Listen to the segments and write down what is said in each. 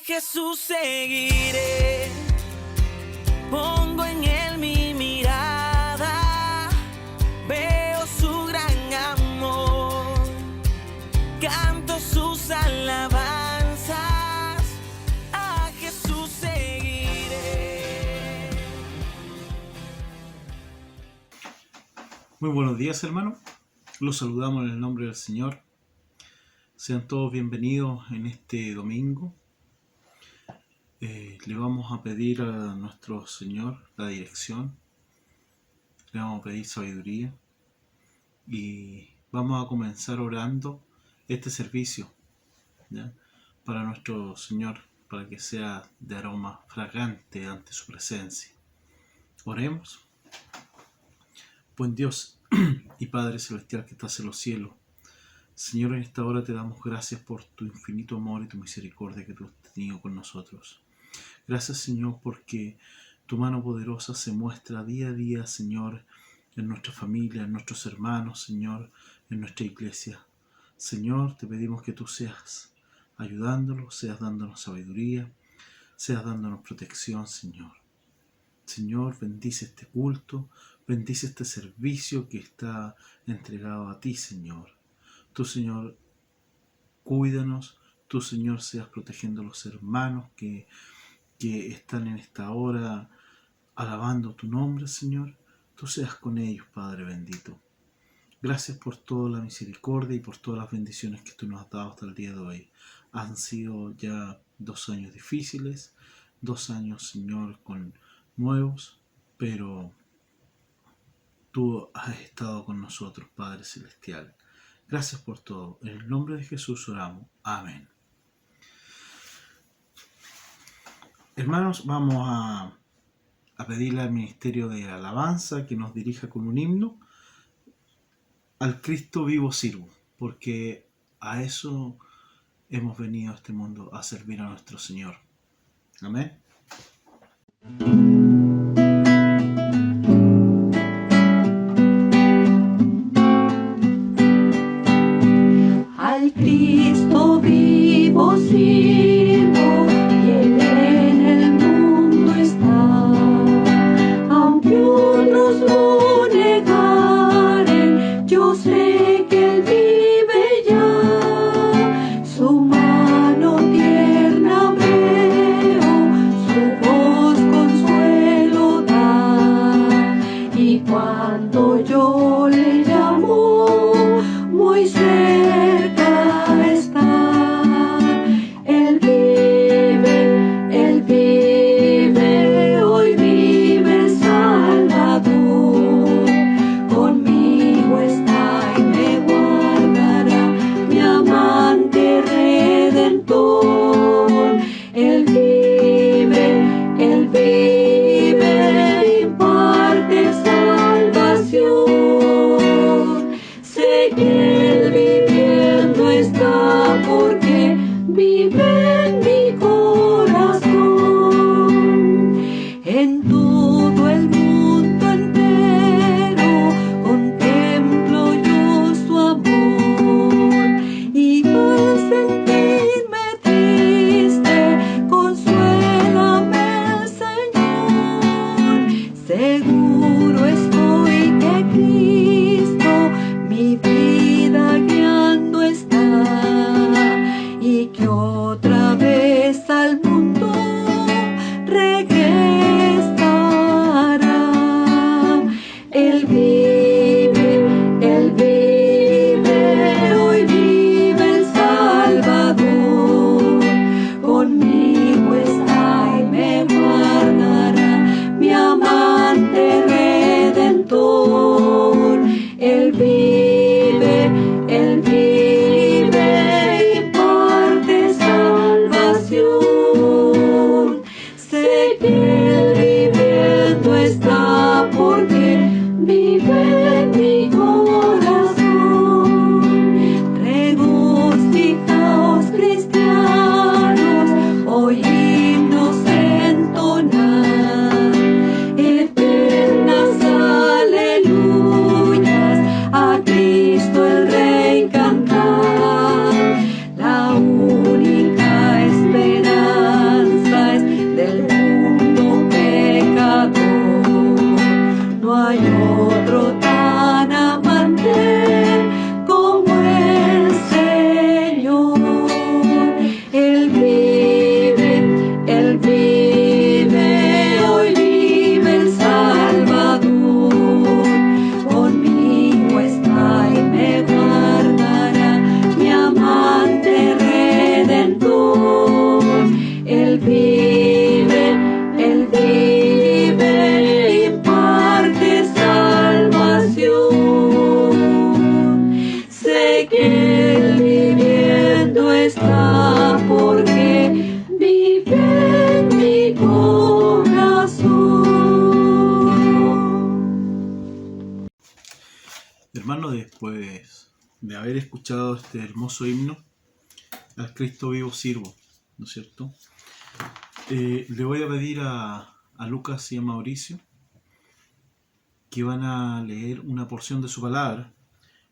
Jesús seguiré, pongo en él mi mirada, veo su gran amor, canto sus alabanzas, a Jesús seguiré. Muy buenos días, hermano. Los saludamos en el nombre del Señor. Sean todos bienvenidos en este domingo. Le vamos a pedir a nuestro Señor la dirección, le vamos a pedir sabiduría y vamos a comenzar orando este servicio, ¿ya? Para nuestro Señor, para que sea de aroma fragante ante su presencia. Oremos. Buen Dios y Padre Celestial que estás en los cielos, Señor, en esta hora te damos gracias por tu infinito amor y tu misericordia que tú has tenido con nosotros. Gracias, Señor, porque tu mano poderosa se muestra día a día, Señor, en nuestra familia, en nuestros hermanos, Señor, en nuestra iglesia. Señor, te pedimos que tú seas ayudándolos, seas dándonos sabiduría, seas dándonos protección, Señor. Señor, bendice este culto, bendice este servicio que está entregado a ti, Señor. Tú, Señor, cuídanos, tú, Señor, seas protegiendo a los hermanos que están en esta hora alabando tu nombre, Señor. Tú seas con ellos, Padre bendito. Gracias por toda la misericordia y por todas las bendiciones que tú nos has dado hasta el día de hoy. Han sido ya 2 años difíciles, 2 años, Señor, con nuevos, pero tú has estado con nosotros, Padre Celestial. Gracias por todo. En el nombre de Jesús oramos. Amén. Hermanos, vamos a pedirle al Ministerio de Alabanza que nos dirija con un himno. Al Cristo vivo sirvo, porque a eso hemos venido a este mundo, a servir a nuestro Señor. Amén. Al Cristo vivo sirvo, y Él en el mundo está. Aunque unos lo negaren, yo sé que Él vive ya. Su mano tierna veo, su voz consuelo da. Y cuando yo le llamo, muy cerca está. Él haber escuchado este hermoso himno, Al Cristo vivo sirvo, ¿no es cierto? Le voy a pedir a Lucas y a Mauricio que van a leer una porción de su palabra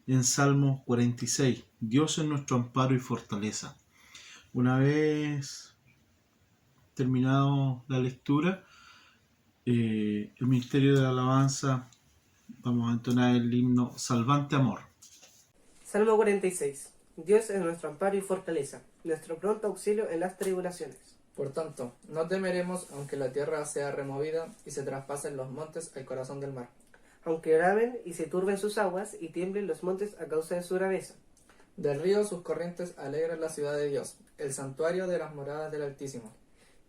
en Salmo 46. Dios es nuestro amparo y fortaleza. Una vez terminado la lectura, el Ministerio de la Alabanza, vamos a entonar el himno Salvante Amor. Salmo 46. Dios es nuestro amparo y fortaleza, nuestro pronto auxilio en las tribulaciones. Por tanto, no temeremos aunque la tierra sea removida y se traspasen los montes al corazón del mar. Aunque bramen y se turben sus aguas y tiemblen los montes a causa de su braveza. Del río sus corrientes alegran la ciudad de Dios, el santuario de las moradas del Altísimo.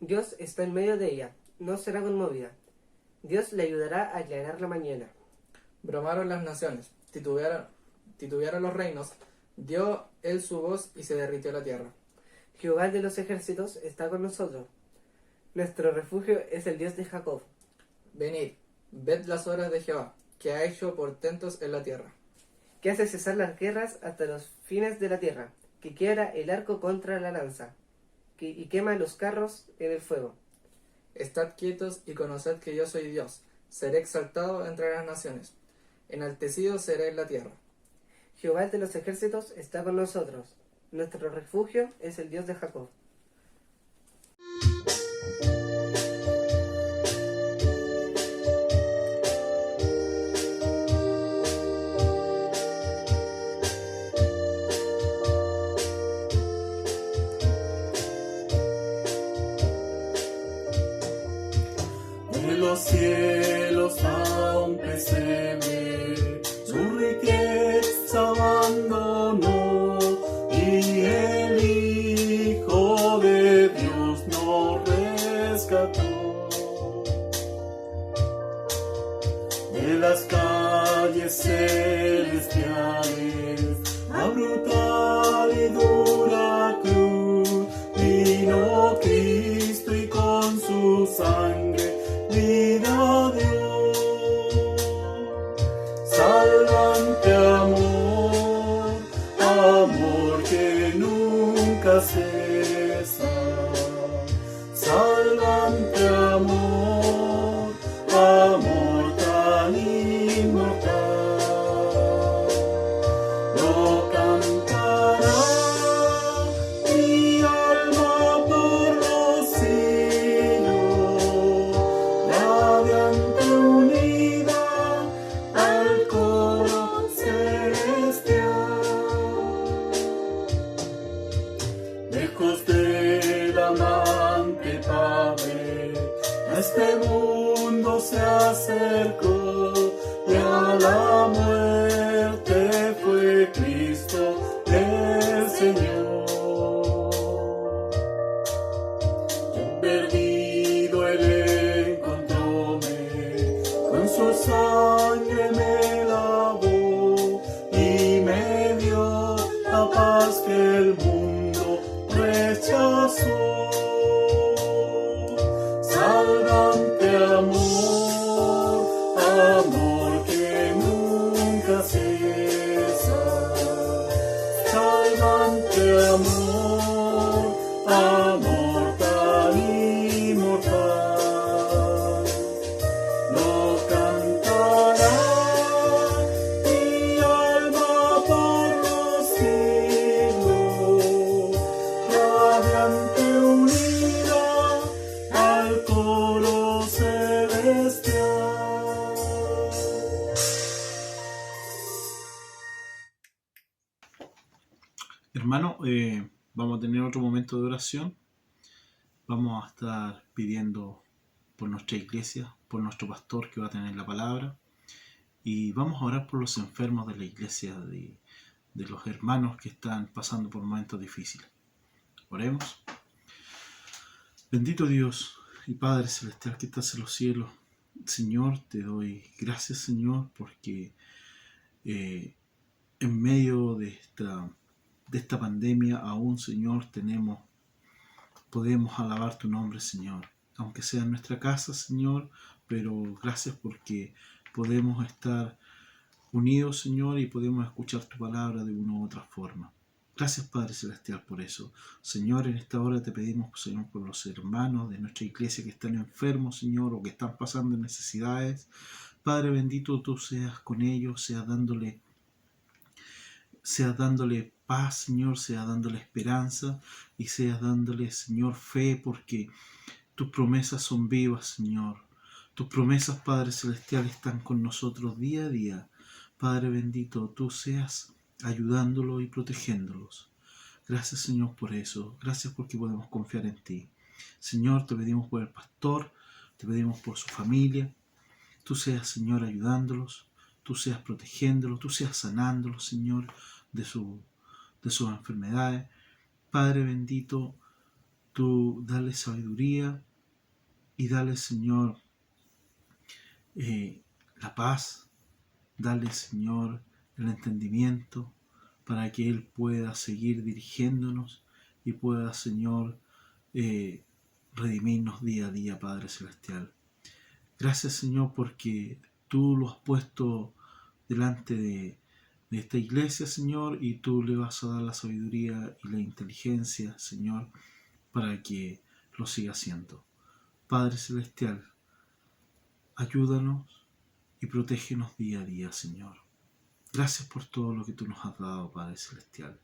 Dios está en medio de ella, no será conmovida. Dios le ayudará a aclarar la mañana. Bromaron las naciones, titubearon los reinos, dio él su voz y se derritió la tierra. Jehová de los ejércitos está con nosotros. Nuestro refugio es el Dios de Jacob. Venid, ved las obras de Jehová, que ha hecho portentos en la tierra. Que hace cesar las guerras hasta los fines de la tierra, que quiebra el arco contra la lanza, y quema los carros en el fuego. Estad quietos y conoced que yo soy Dios, seré exaltado entre las naciones, enaltecido seré en la tierra. Jehová de los ejércitos está con nosotros. Nuestro refugio es el Dios de Jacob. De los cielos a un pesebre, su riqueza abandonó, y el Hijo de Dios nos rescató. De las calles celestiales, a brutal y dura cruz, vino Cristo y con su sangre vida dio. Salvante amor, amor que nunca cesa. Salvante amor, amor tan inmortal. Lo cantará mi alma por los siglos, radiante unida al coro celestial. Lejos del amante Padre, a este mundo se acercó, y a la muerte fue Cristo el Señor. Yo perdido él encontróme, con su sangre me lavó, y me dio la paz que el mundo rechazó. Salvante amor, amor que nunca cesa. Salvante amor, amor tan inmortal. Lo cantará mi alma por los siglos, radiante unida al coro celestial. Hermano, vamos a tener otro momento de oración. Vamos a estar pidiendo por nuestra iglesia, por nuestro pastor que va a tener la palabra, y vamos a orar por los enfermos de la iglesia, de los hermanos que están pasando por momentos difíciles. Oremos. Bendito Dios y Padre Celestial que estás en los cielos, Señor, te doy gracias, Señor, porque en medio de esta pandemia aún, Señor, podemos alabar tu nombre, Señor, aunque sea en nuestra casa, Señor, pero gracias porque podemos estar unidos, Señor, y podemos escuchar tu palabra de una u otra forma. Gracias, Padre Celestial, por eso. Señor, en esta hora te pedimos, Señor, por los hermanos de nuestra iglesia que están enfermos, Señor, o que están pasando necesidades. Padre bendito, tú seas con ellos, seas dándole paz, Señor, seas dándole esperanza y seas dándole, Señor, fe, porque tus promesas son vivas, Señor. Tus promesas, Padre Celestial, están con nosotros día a día. Padre bendito, tú seas ayudándolos y protegiéndolos. Gracias, Señor, por eso. Gracias porque podemos confiar en ti. Señor, te pedimos por el pastor, te pedimos por su familia. Tú seas, Señor, ayudándolos, tú seas protegiéndolos, tú seas sanándolos, Señor, de sus enfermedades. Padre bendito, tú dale sabiduría y dale, Señor, la paz. Dale, Señor, el entendimiento para que Él pueda seguir dirigiéndonos y pueda, Señor, redimirnos día a día, Padre Celestial. Gracias, Señor, porque tú lo has puesto delante de esta iglesia, Señor, y tú le vas a dar la sabiduría y la inteligencia, Señor, para que lo siga haciendo. Padre Celestial, ayúdanos y protégenos día a día, Señor. Gracias por todo lo que tú nos has dado, Padre Celestial.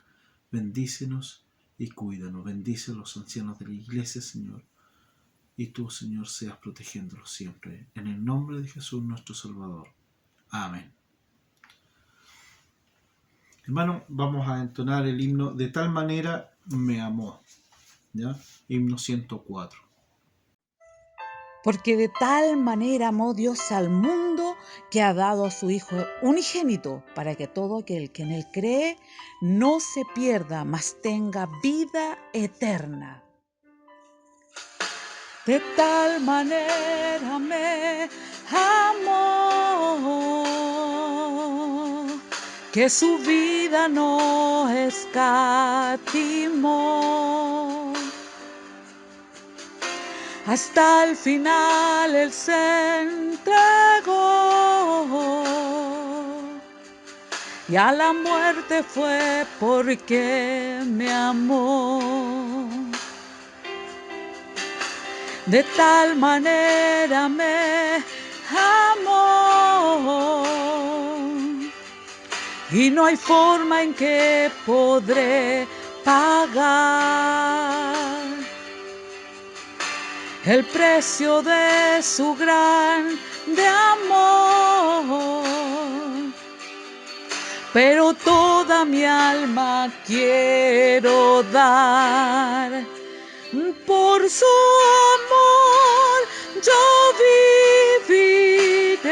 Bendícenos y cuídanos. Bendice a los ancianos de la iglesia, Señor. Y tú, Señor, seas protegiéndolos siempre. En el nombre de Jesús, nuestro Salvador. Amén. Hermano, vamos a entonar el himno De tal manera me amó. ¿Ya? Himno 104. Porque de tal manera amó Dios al mundo que ha dado a su Hijo unigénito, para que todo aquel que en Él cree no se pierda, mas tenga vida eterna. De tal manera me amó, que su vida no escatimó. Hasta el final Él se entregó y a la muerte fue porque me amó. De tal manera me amó y no hay forma en que podré pagar el precio de su grande amor, pero toda mi alma quiero dar. Por su amor yo viviré,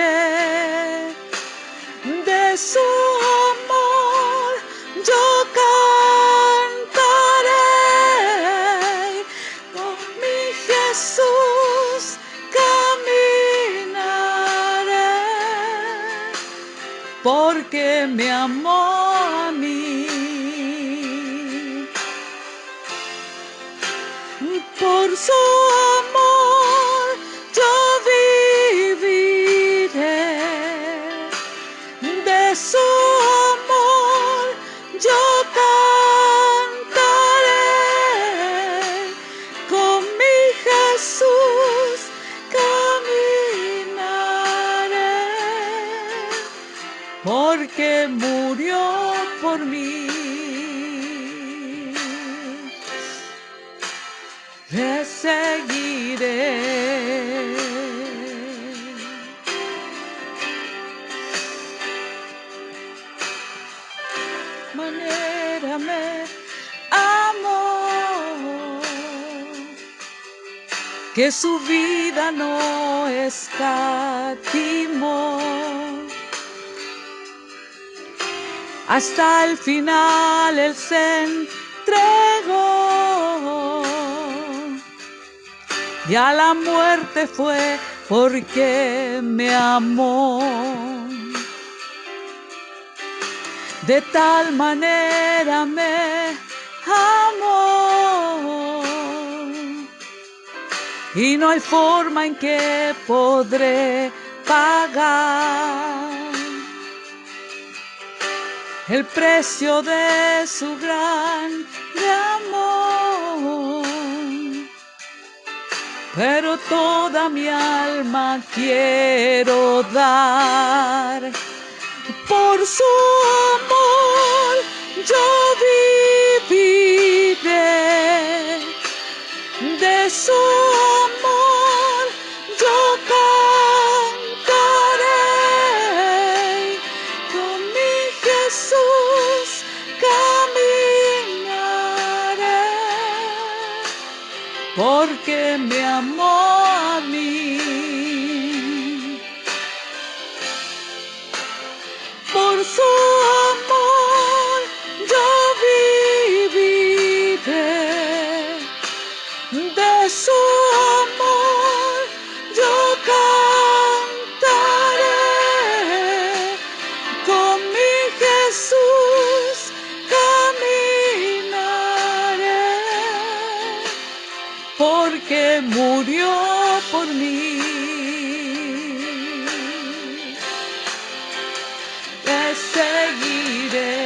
de su amor yo cantaré, con mi Jesús caminaré, porque me amó a mí. Por su amor yo viviré, de su amor yo cantaré, con mi Jesús caminaré, porque murió por mí. Le seguiré. Manera me amó, que su vida no escatimó. Hasta el final Él se entregó y a la muerte fue porque me amó. De tal manera me amó y no hay forma en que podré pagar el precio de su gran amor. Pero toda mi alma quiero dar por su amor. Yo viviré de su amor, yo cantaré, con mi Jesús caminaré, porque me amó a mí. Por su amor yo viviré, de su amor yo cantaré, con mi Jesús caminaré, porque murió por mí. Le seguiré.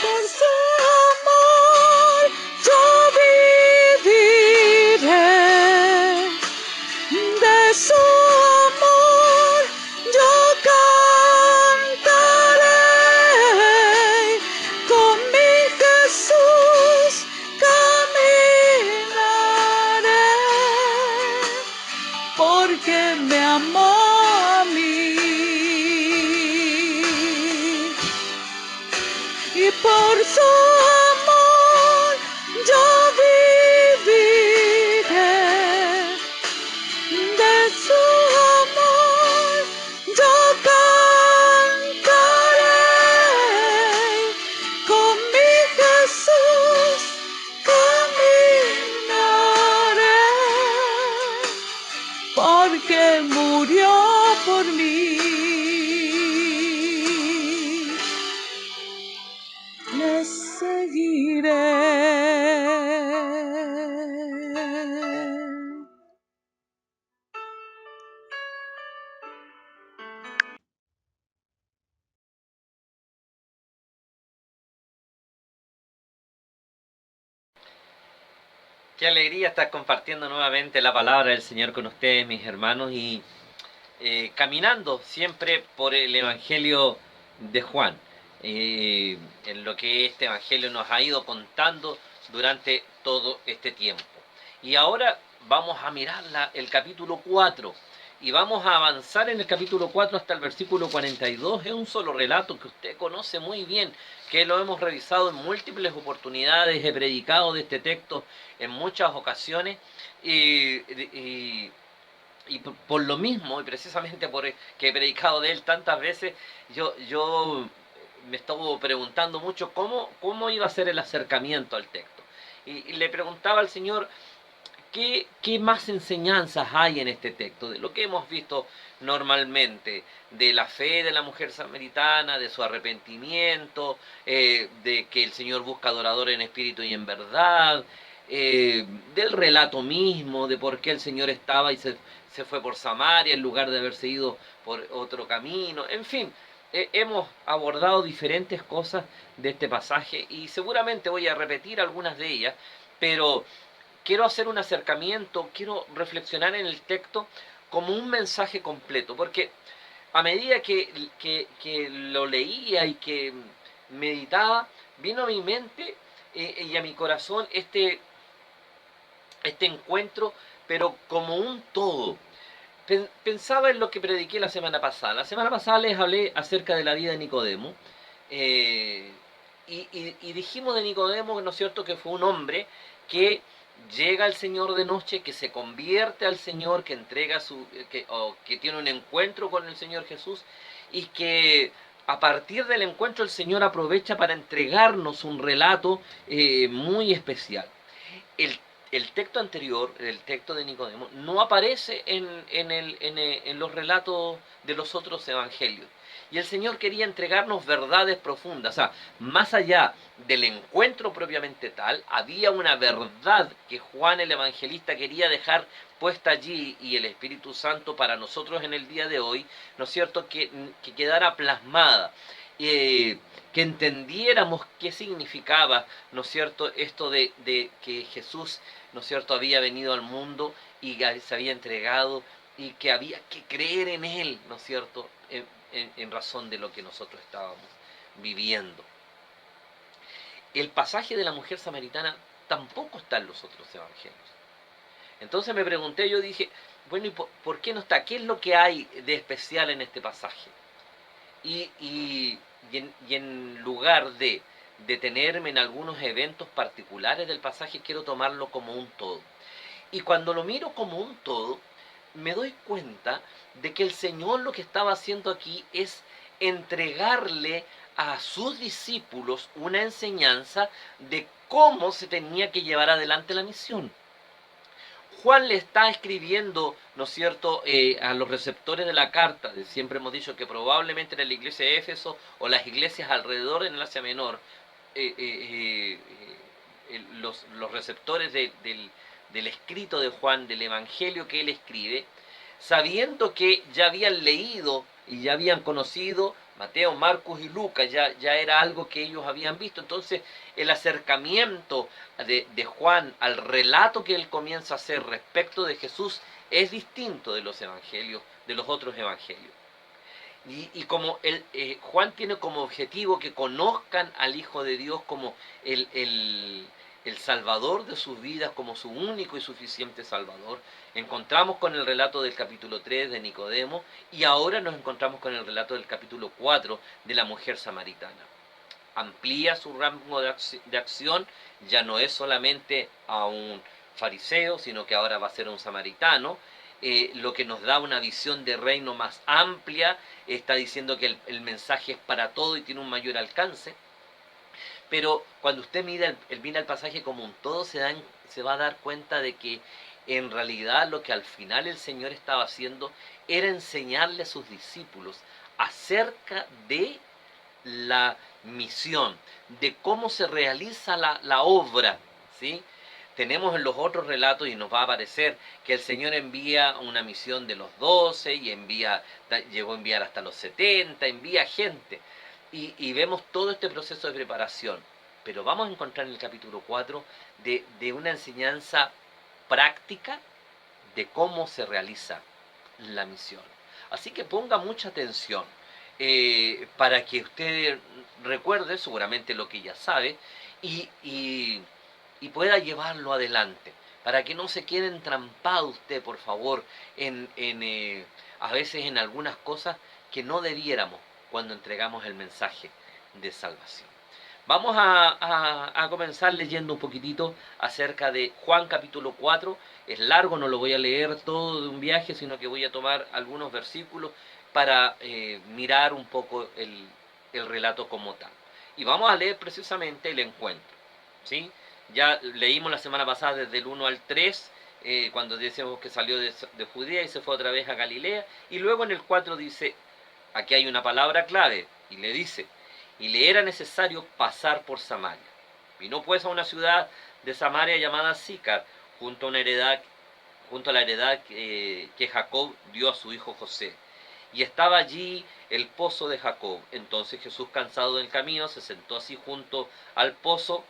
Por su amor yo viviré, de su amor yo cantaré, con mi Jesús caminaré, porque me amó a mí. Y por su amor yo viviré, de su amor yo cantaré, con mi Jesús caminaré, porque murió por mí. Le seguiré. Qué alegría estar compartiendo nuevamente la palabra del Señor con ustedes, mis hermanos, y caminando siempre por el Evangelio de Juan, en lo que este Evangelio nos ha ido contando durante todo este tiempo. Y ahora vamos a mirar el capítulo 4, y vamos a avanzar en el capítulo 4 hasta el versículo 42. Es un solo relato que usted conoce muy bien, que lo hemos revisado en múltiples oportunidades, he predicado de este texto en muchas ocasiones, y por lo mismo, y precisamente porque he predicado de él tantas veces, yo me estaba preguntando mucho cómo iba a ser el acercamiento al texto. Y le preguntaba al Señor, ¿qué más enseñanzas hay en este texto? De lo que hemos visto normalmente, de la fe de la mujer samaritana, de su arrepentimiento, de que el Señor busca adoradores en espíritu y en verdad, del relato mismo, de por qué el Señor estaba y se fue por Samaria en lugar de haberse ido por otro camino. En fin, hemos abordado diferentes cosas de este pasaje y seguramente voy a repetir algunas de ellas, pero quiero hacer un acercamiento, quiero reflexionar en el texto como un mensaje completo, porque a medida que lo leía y que meditaba, vino a mi mente y a mi corazón este encuentro, pero como un todo. Pensaba en lo que prediqué la semana pasada. La semana pasada les hablé acerca de la vida de Nicodemo, y dijimos de Nicodemo, ¿no es cierto?, que fue un hombre que llega al Señor de noche, que se convierte al Señor, que entrega que tiene un encuentro con el Señor Jesús, y que a partir del encuentro el Señor aprovecha para entregarnos un relato muy especial. el texto anterior, el texto de Nicodemo, no aparece en los relatos de los otros evangelios. Y el Señor quería entregarnos verdades profundas. O sea, más allá del encuentro propiamente tal, había una verdad que Juan el Evangelista quería dejar puesta allí, y el Espíritu Santo para nosotros en el día de hoy, ¿no es cierto?, que quedara plasmada. Que entendiéramos qué significaba, ¿no es cierto?, esto de que Jesús, ¿no es cierto?, había venido al mundo y se había entregado, y que había que creer en Él, ¿no es cierto?, en razón de lo que nosotros estábamos viviendo. El pasaje de la mujer samaritana tampoco está en los otros evangelios. Entonces me pregunté, yo dije, bueno, ¿y por qué no está? ¿Qué es lo que hay de especial en este pasaje? Y en lugar de detenerme en algunos eventos particulares del pasaje, quiero tomarlo como un todo. Y cuando lo miro como un todo, me doy cuenta de que el Señor lo que estaba haciendo aquí es entregarle a sus discípulos una enseñanza de cómo se tenía que llevar adelante la misión. Juan le está escribiendo, ¿no es cierto?, a los receptores de la carta. Siempre hemos dicho que probablemente era la iglesia de Éfeso o las iglesias alrededor en el Asia Menor, los receptores del escrito de Juan, del evangelio que él escribe, sabiendo que ya habían leído y ya habían conocido Mateo, Marcos y Lucas, ya era algo que ellos habían visto. Entonces el acercamiento de Juan al relato que él comienza a hacer respecto de Jesús es distinto de los evangelios, de los otros evangelios. Y como Juan tiene como objetivo que conozcan al Hijo de Dios como el Salvador de sus vidas, como su único y suficiente Salvador, encontramos con el relato del capítulo 3 de Nicodemo, y ahora nos encontramos con el relato del capítulo 4 de la mujer samaritana. Amplía su rango de acción, ya no es solamente a un fariseo, sino que ahora va a ser un samaritano, lo que nos da una visión de reino más amplia. Está diciendo que el mensaje es para todo y tiene un mayor alcance. Pero cuando usted mira el pasaje como un todo, se va a dar cuenta de que en realidad lo que al final el Señor estaba haciendo era enseñarle a sus discípulos acerca de la misión, de cómo se realiza la obra, ¿sí? Tenemos en los otros relatos, y nos va a aparecer, que el Señor envía una misión de los 12 y llegó a enviar hasta los 70, envía gente. Y vemos todo este proceso de preparación. Pero vamos a encontrar en el capítulo 4 de una enseñanza práctica de cómo se realiza la misión. Así que ponga mucha atención para que usted recuerde seguramente lo que ya sabe y pueda llevarlo adelante, para que no se quede entrampado usted, por favor, a veces en algunas cosas que no debiéramos cuando entregamos el mensaje de salvación. Vamos a comenzar leyendo un poquitito acerca de Juan capítulo 4. Es largo, no lo voy a leer todo de un viaje, sino que voy a tomar algunos versículos para mirar un poco el relato como tal. Y vamos a leer precisamente el encuentro, ¿sí? Ya leímos la semana pasada desde el 1 al 3, cuando decimos que salió de Judea y se fue otra vez a Galilea. Y luego en el 4 dice, aquí hay una palabra clave, y le dice, y le era necesario pasar por Samaria. Vino pues a una ciudad de Samaria llamada Sícar, junto a la heredad que Jacob dio a su hijo José. Y estaba allí el pozo de Jacob. Entonces Jesús, cansado del camino, se sentó así junto al pozo.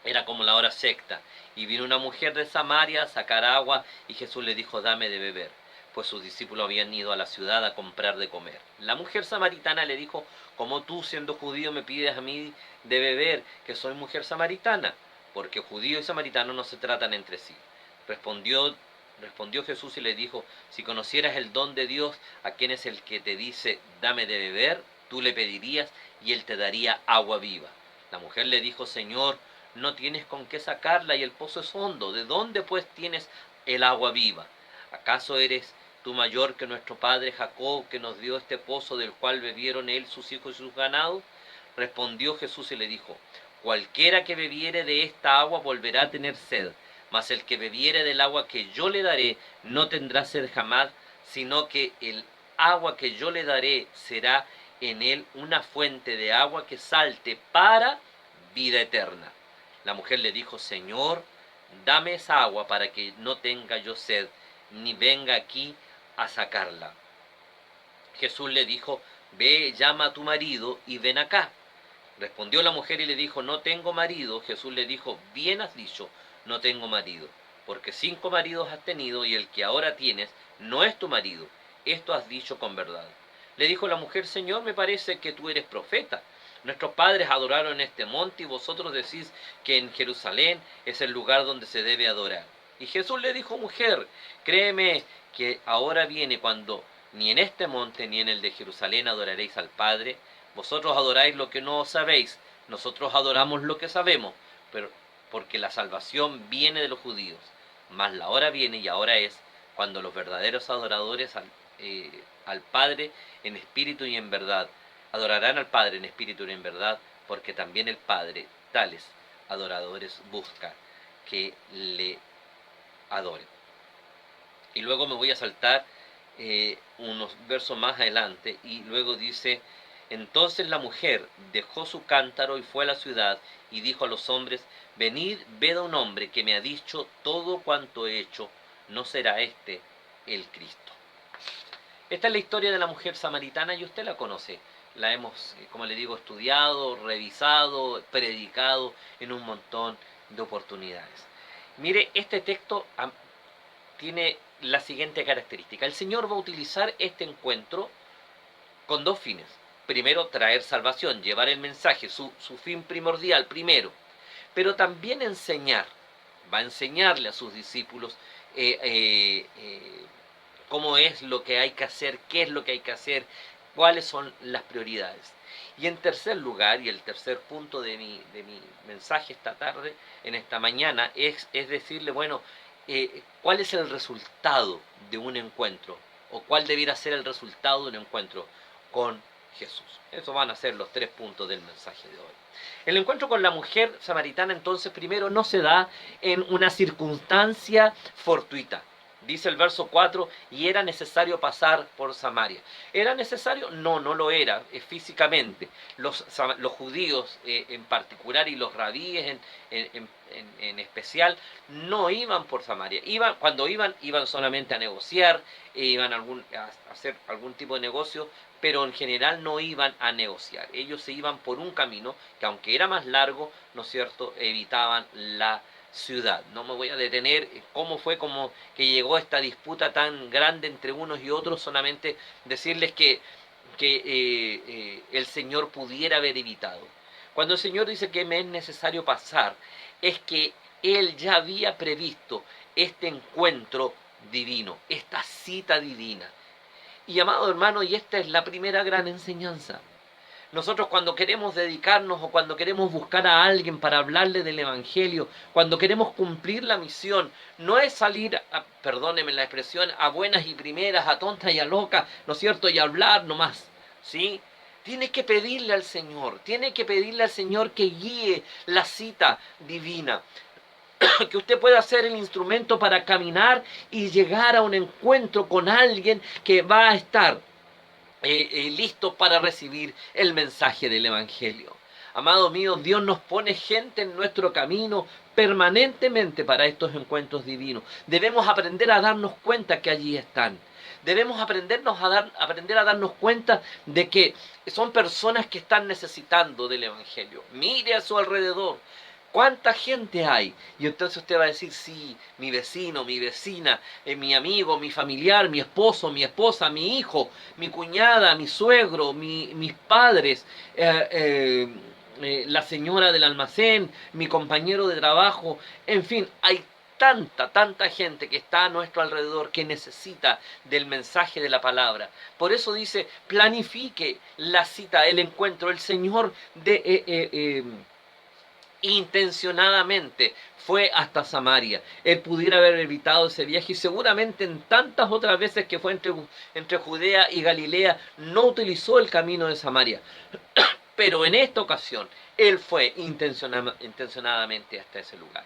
Era como la hora sexta. Y vino una mujer de Samaria a sacar agua, y Jesús le dijo, dame de beber, pues sus discípulos habían ido a la ciudad a comprar de comer. La mujer samaritana le dijo, ¿cómo tú, siendo judío, me pides a mí de beber, que soy mujer samaritana? Porque judío y samaritano no se tratan entre sí. Respondió Jesús y le dijo, si conocieras el don de Dios, a quien es el que te dice, dame de beber, tú le pedirías y él te daría agua viva. La mujer le dijo, Señor, no tienes con qué sacarla y el pozo es hondo. ¿De dónde pues tienes el agua viva? ¿Acaso eres tú mayor que nuestro padre Jacob, que nos dio este pozo del cual bebieron él, sus hijos y sus ganados? Respondió Jesús y le dijo, cualquiera que bebiere de esta agua volverá a tener sed, mas el que bebiere del agua que yo le daré no tendrá sed jamás, sino que el agua que yo le daré será en él una fuente de agua que salte para vida eterna. La mujer le dijo: Señor, dame esa agua para que no tenga yo sed, ni venga aquí a sacarla. Jesús le dijo: ve, llama a tu marido y ven acá. Respondió la mujer y le dijo: no tengo marido. Jesús le dijo: bien has dicho, no tengo marido, porque 5 maridos has tenido y el que ahora tienes no es tu marido. Esto has dicho con verdad. Le dijo la mujer: Señor, me parece que tú eres profeta. Nuestros padres adoraron en este monte y vosotros decís que en Jerusalén es el lugar donde se debe adorar. Y Jesús le dijo: mujer, créeme que ahora viene cuando ni en este monte ni en el de Jerusalén adoraréis al Padre. Vosotros adoráis lo que no sabéis, nosotros adoramos lo que sabemos, pero porque la salvación viene de los judíos. Mas la hora viene, y ahora es, cuando los verdaderos adoradores al Padre en espíritu y en verdad adorarán al Padre en espíritu y en verdad, porque también el Padre tales adoradores busca que le adoren. Y luego me voy a saltar unos versos más adelante, y luego dice: entonces la mujer dejó su cántaro y fue a la ciudad y dijo a los hombres: venid, ved a un hombre que me ha dicho todo cuanto he hecho, ¿no será este el Cristo? Esta es la historia de la mujer samaritana y usted la conoce. La hemos, como le digo, estudiado, revisado, predicado en un montón de oportunidades. Mire, este texto tiene la siguiente característica. El Señor va a utilizar este encuentro con 2 fines. Primero, traer salvación, llevar el mensaje, su fin primordial primero. Pero también enseñar. Va a enseñarle a sus discípulos cómo es lo que hay que hacer, qué es lo que hay que hacer, cuáles son las prioridades. Y en tercer lugar, y el tercer punto de mi mensaje esta tarde, en esta mañana, es decirle, bueno, ¿cuál es el resultado de un encuentro? ¿O cuál debiera ser el resultado de un encuentro con Jesús? Esos van a ser los 3 puntos del mensaje de hoy. El encuentro con la mujer samaritana, entonces, primero, no se da en una circunstancia fortuita. Dice el verso 4, y era necesario pasar por Samaria. ¿Era necesario? No, no lo era físicamente. Los judíos en particular y los rabíes en especial no iban por Samaria. Cuando iban solamente a negociar, iban a hacer algún tipo de negocio, pero en general no iban a negociar. Ellos se iban por un camino que, aunque era más largo, ¿no es cierto?, evitaban la ciudad. No me voy a detener cómo fue como que llegó esta disputa tan grande entre unos y otros, solamente decirles que el Señor pudiera haber evitado. Cuando el Señor dice que me es necesario pasar, es que Él ya había previsto este encuentro divino, esta cita divina. Y amado hermano, y esta es la primera gran enseñanza. Nosotros, cuando queremos dedicarnos o cuando queremos buscar a alguien para hablarle del Evangelio, cuando queremos cumplir la misión, no es salir, perdónenme la expresión, a buenas y primeras, a tontas y a locas, ¿no es cierto?, y hablar nomás, ¿sí? Tiene que pedirle al Señor que guíe la cita divina, que usted pueda ser el instrumento para caminar y llegar a un encuentro con alguien que va a estar listo para recibir el mensaje del Evangelio. Amados míos, Dios nos pone gente en nuestro camino permanentemente para estos encuentros divinos. Debemos aprender a darnos cuenta que allí están. Debemos aprender a darnos cuenta de que son personas que están necesitando del Evangelio. Mire a su alrededor. ¿Cuánta gente hay? Y entonces usted va a decir: sí, mi vecino, mi vecina, mi amigo, mi familiar, mi esposo, mi esposa, mi hijo, mi cuñada, mi suegro, mis padres, la señora del almacén, mi compañero de trabajo. En fin, hay tanta gente que está a nuestro alrededor que necesita del mensaje de la palabra. Por eso dice: planifique la cita, el encuentro. El Señor intencionadamente fue hasta Samaria. Él pudiera haber evitado ese viaje, y seguramente en tantas otras veces que fue entre Judea y Galilea no utilizó el camino de Samaria. Pero en esta ocasión Él fue intencionadamente hasta ese lugar.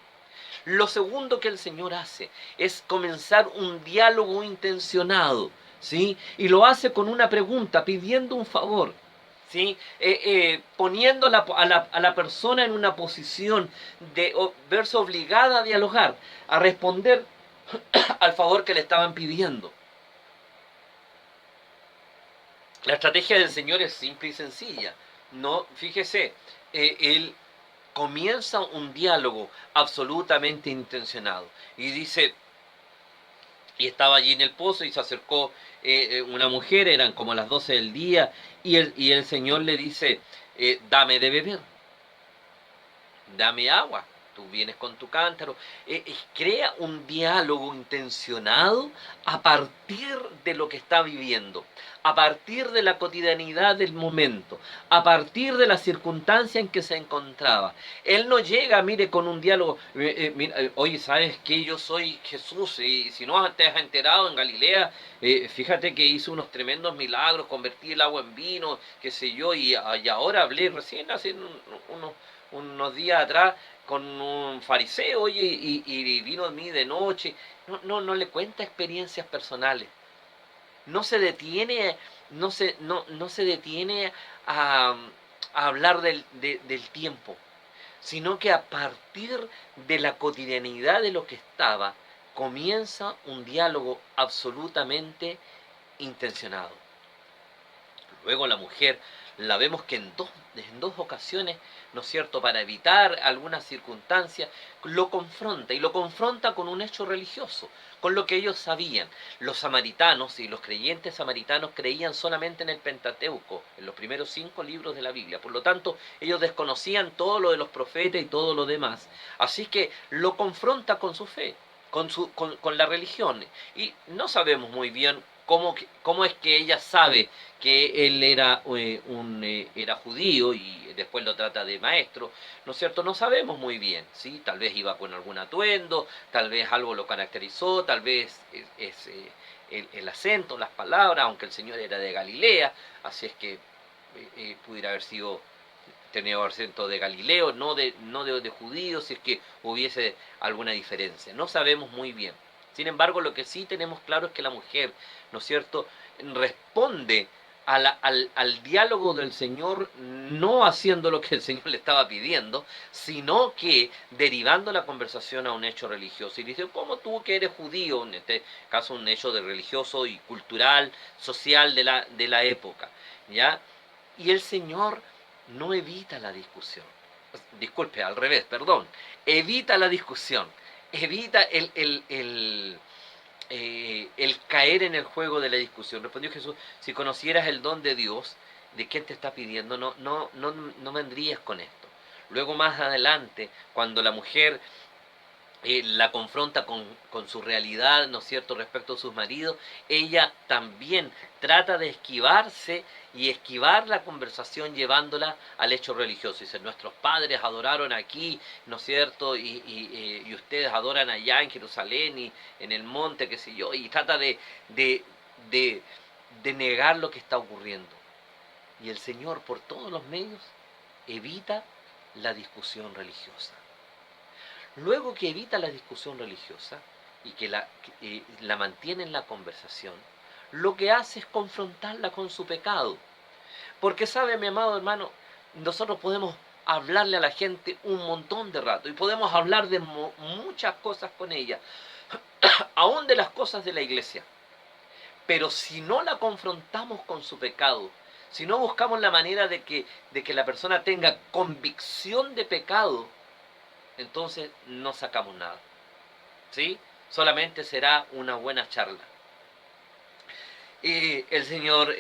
Lo segundo que el Señor hace es comenzar un diálogo intencionado, ¿sí? Y lo hace con una pregunta, pidiendo un favor, ¿sí? Poniendo a la persona en una posición de verse obligada a dialogar, a responder al favor que le estaban pidiendo. La estrategia del Señor es simple y sencilla. No, fíjese, Él comienza un diálogo absolutamente intencionado. Y dice, y estaba allí en el pozo y se acercó una mujer, eran como las 12 del día, y el Señor le dice, dame de beber, dame agua. Tú vienes con tu cántaro. Crea un diálogo intencionado a partir de lo que está viviendo, a partir de la cotidianidad del momento, a partir de la circunstancia en que se encontraba. Él no llega, mire, con un diálogo, oye, ¿sabes qué? Yo soy Jesús, y si no te has enterado en Galilea, fíjate que hice unos tremendos milagros, convertí el agua en vino, qué sé yo, y ahora hablé recién hace unos días atrás con un fariseo, oye, y vino a mí de noche. No le cuenta experiencias personales. No se detiene, no se detiene a hablar del tiempo, sino que a partir de la cotidianidad de lo que estaba, comienza un diálogo absolutamente intencionado. Luego la mujer la vemos que en dos ocasiones, ¿no es cierto?, para evitar alguna circunstancia, lo confronta, y lo confronta con un hecho religioso, con lo que ellos sabían. Los samaritanos y los creyentes samaritanos creían solamente en el Pentateuco, en los primeros 5 libros de la Biblia. Por lo tanto, ellos desconocían todo lo de los profetas y todo lo demás. Así que lo confronta con su fe, con la religión. Y no sabemos muy bien cómo es que ella sabe que él era era judío, y después lo trata de maestro, ¿no es cierto? No sabemos muy bien, ¿sí? Tal vez iba con algún atuendo, tal vez algo lo caracterizó, tal vez el acento, las palabras, aunque el Señor era de Galilea, así es que pudiera haber sido tenido acento de Galileo, no de judío, si es que hubiese alguna diferencia. No sabemos muy bien. Sin embargo, lo que sí tenemos claro es que la mujer, ¿no es cierto?, responde al diálogo del Señor, no haciendo lo que el Señor le estaba pidiendo, sino que derivando la conversación a un hecho religioso. Y dice, ¿cómo tú que eres judío? En este caso un hecho de religioso y cultural, social de la época, ¿ya? Y el Señor no evita la discusión. Disculpe, al revés, perdón. Evita la discusión. Evita el caer en el juego de la discusión. Respondió Jesús, si conocieras el don de Dios, de quién te está pidiendo, no vendrías con esto. Luego más adelante, cuando la mujer la confronta con su realidad, ¿no es cierto?, respecto a sus maridos, ella también trata de esquivarse y esquivar la conversación llevándola al hecho religioso. Dice, nuestros padres adoraron aquí, ¿no es cierto?, y ustedes adoran allá en Jerusalén y en el monte, qué sé yo, y trata de negar lo que está ocurriendo. Y el Señor, por todos los medios, evita la discusión religiosa. Luego que evita la discusión religiosa y que la mantiene en la conversación, lo que hace es confrontarla con su pecado. Porque sabe, mi amado hermano, nosotros podemos hablarle a la gente un montón de rato y podemos hablar de muchas cosas con ella, aún de las cosas de la iglesia. Pero si no la confrontamos con su pecado, si no buscamos la manera de que la persona tenga convicción de pecado, entonces no sacamos nada, ¿sí? Solamente será una buena charla. El Señor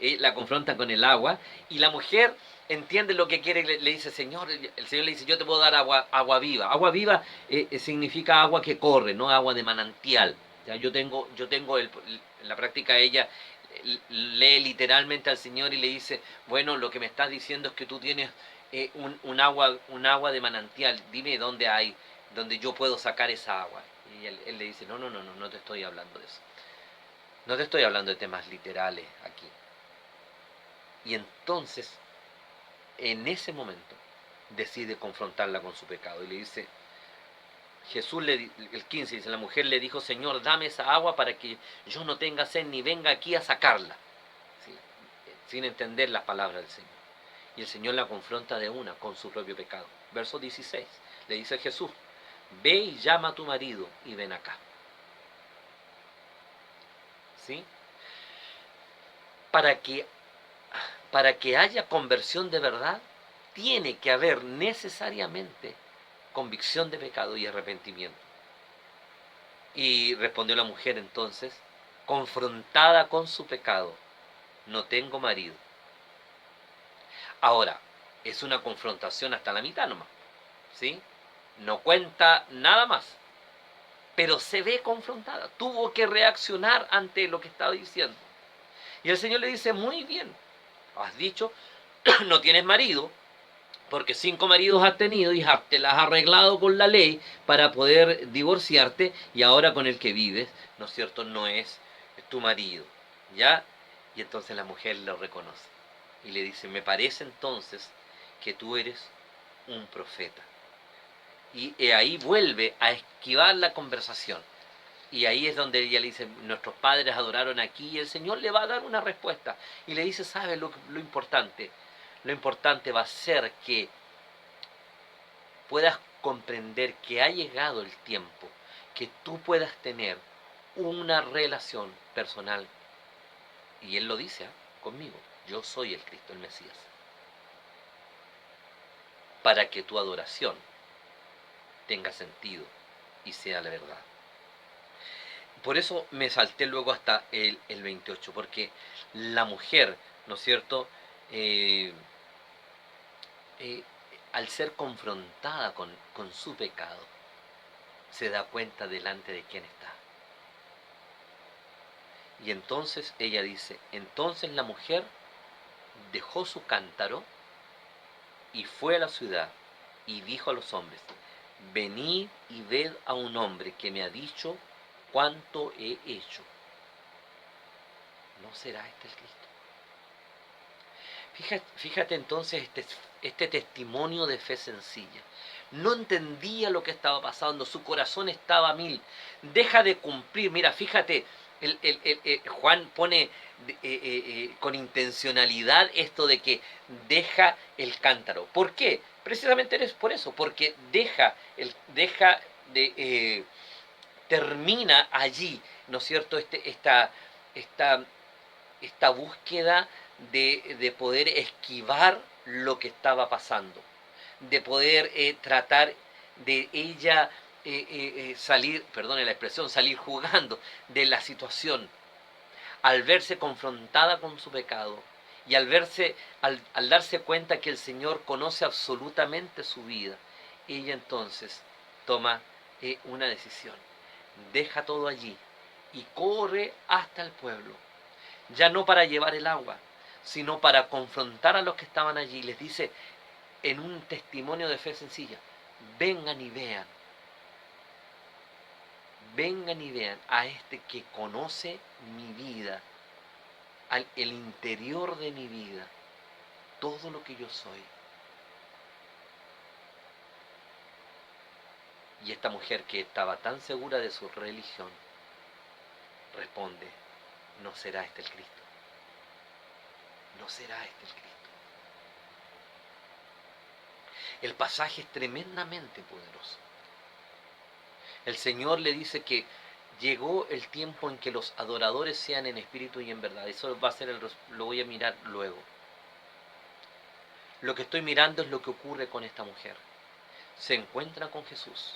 la confronta con el agua, y la mujer entiende lo que quiere, le dice, Señor, el Señor le dice, yo te puedo dar agua viva. Agua viva significa agua que corre, no agua de manantial. ¿Ya? Yo tengo en la práctica ella lee literalmente al Señor y le dice, bueno, lo que me estás diciendo es que tú tienes un agua de manantial, dime donde yo puedo sacar esa agua. Y él le dice, no te estoy hablando de eso. No te estoy hablando de temas literales aquí. Y entonces, en ese momento, decide confrontarla con su pecado y le dice, el 15 dice, la mujer le dijo, Señor, dame esa agua para que yo no tenga sed ni venga aquí a sacarla. ¿Sí? Sin entender las palabras del Señor. Y el Señor la confronta de una con su propio pecado. Verso 16, le dice Jesús, ve y llama a tu marido y ven acá. ¿Sí? Para que haya conversión de verdad, tiene que haber necesariamente convicción de pecado y arrepentimiento. Y respondió la mujer entonces, confrontada con su pecado, no tengo marido. Ahora, es una confrontación hasta la mitad nomás, ¿sí? No cuenta nada más, pero se ve confrontada, tuvo que reaccionar ante lo que estaba diciendo. Y el Señor le dice, muy bien, has dicho, no tienes marido, porque 5 maridos has tenido y te las has arreglado con la ley para poder divorciarte, y ahora con el que vives, ¿no es cierto?, no es tu marido, ¿ya? Y entonces la mujer lo reconoce y le dice, me parece entonces que tú eres un profeta. Y ahí vuelve a esquivar la conversación. Y ahí es donde ella le dice, nuestros padres adoraron aquí, y el Señor le va a dar una respuesta. Y le dice, ¿sabes lo importante? Lo importante va a ser que puedas comprender que ha llegado el tiempo, que tú puedas tener una relación personal. Y Él lo dice, conmigo, yo soy el Cristo, el Mesías. Para que tu adoración tenga sentido y sea la verdad. Por eso me salté luego hasta el 28, porque la mujer, ¿no es cierto?, al ser confrontada con su pecado, se da cuenta delante de quién está. Y entonces ella dice, entonces la mujer dejó su cántaro y fue a la ciudad y dijo a los hombres, venid y ved a un hombre que me ha dicho cuánto he hecho. ¿No será este el Cristo? Fíjate entonces este testimonio de fe sencilla. No entendía lo que estaba pasando, su corazón estaba a mil. Deja de cumplir, mira, fíjate, Juan pone con intencionalidad esto de que deja el cántaro. ¿Por qué? Precisamente es por eso, porque termina allí, ¿no es cierto?, esta búsqueda de poder esquivar lo que estaba pasando, de poder tratar de ella salir, perdone la expresión, salir jugando de la situación, al verse confrontada con su pecado y al darse cuenta que el Señor conoce absolutamente su vida, ella entonces toma una decisión, deja todo allí y corre hasta el pueblo, ya no para llevar el agua, sino para confrontar a los que estaban allí. Les dice en un testimonio de fe sencilla, vengan y vean a este que conoce mi vida, el interior de mi vida, todo lo que yo soy. Y esta mujer, que estaba tan segura de su religión, responde, ¿no será este el Cristo? ¿No será este el Cristo? El pasaje es tremendamente poderoso. El Señor le dice que llegó el tiempo en que los adoradores sean en espíritu y en verdad. Eso va a ser lo voy a mirar luego. Lo que estoy mirando es lo que ocurre con esta mujer. Se encuentra con Jesús.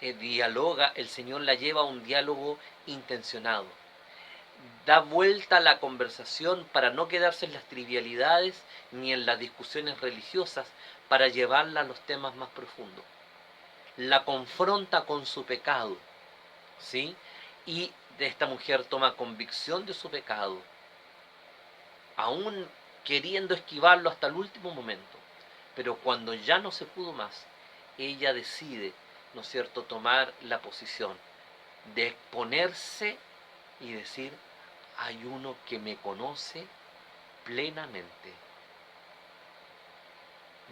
Dialoga, el Señor la lleva a un diálogo intencionado. Da vuelta a la conversación para no quedarse en las trivialidades ni en las discusiones religiosas, para llevarla a los temas más profundos. La confronta con su pecado, ¿sí? Y esta mujer toma convicción de su pecado, aún queriendo esquivarlo hasta el último momento. Pero cuando ya no se pudo más, ella decide, ¿no es cierto?, tomar la posición de exponerse y decir, hay uno que me conoce plenamente.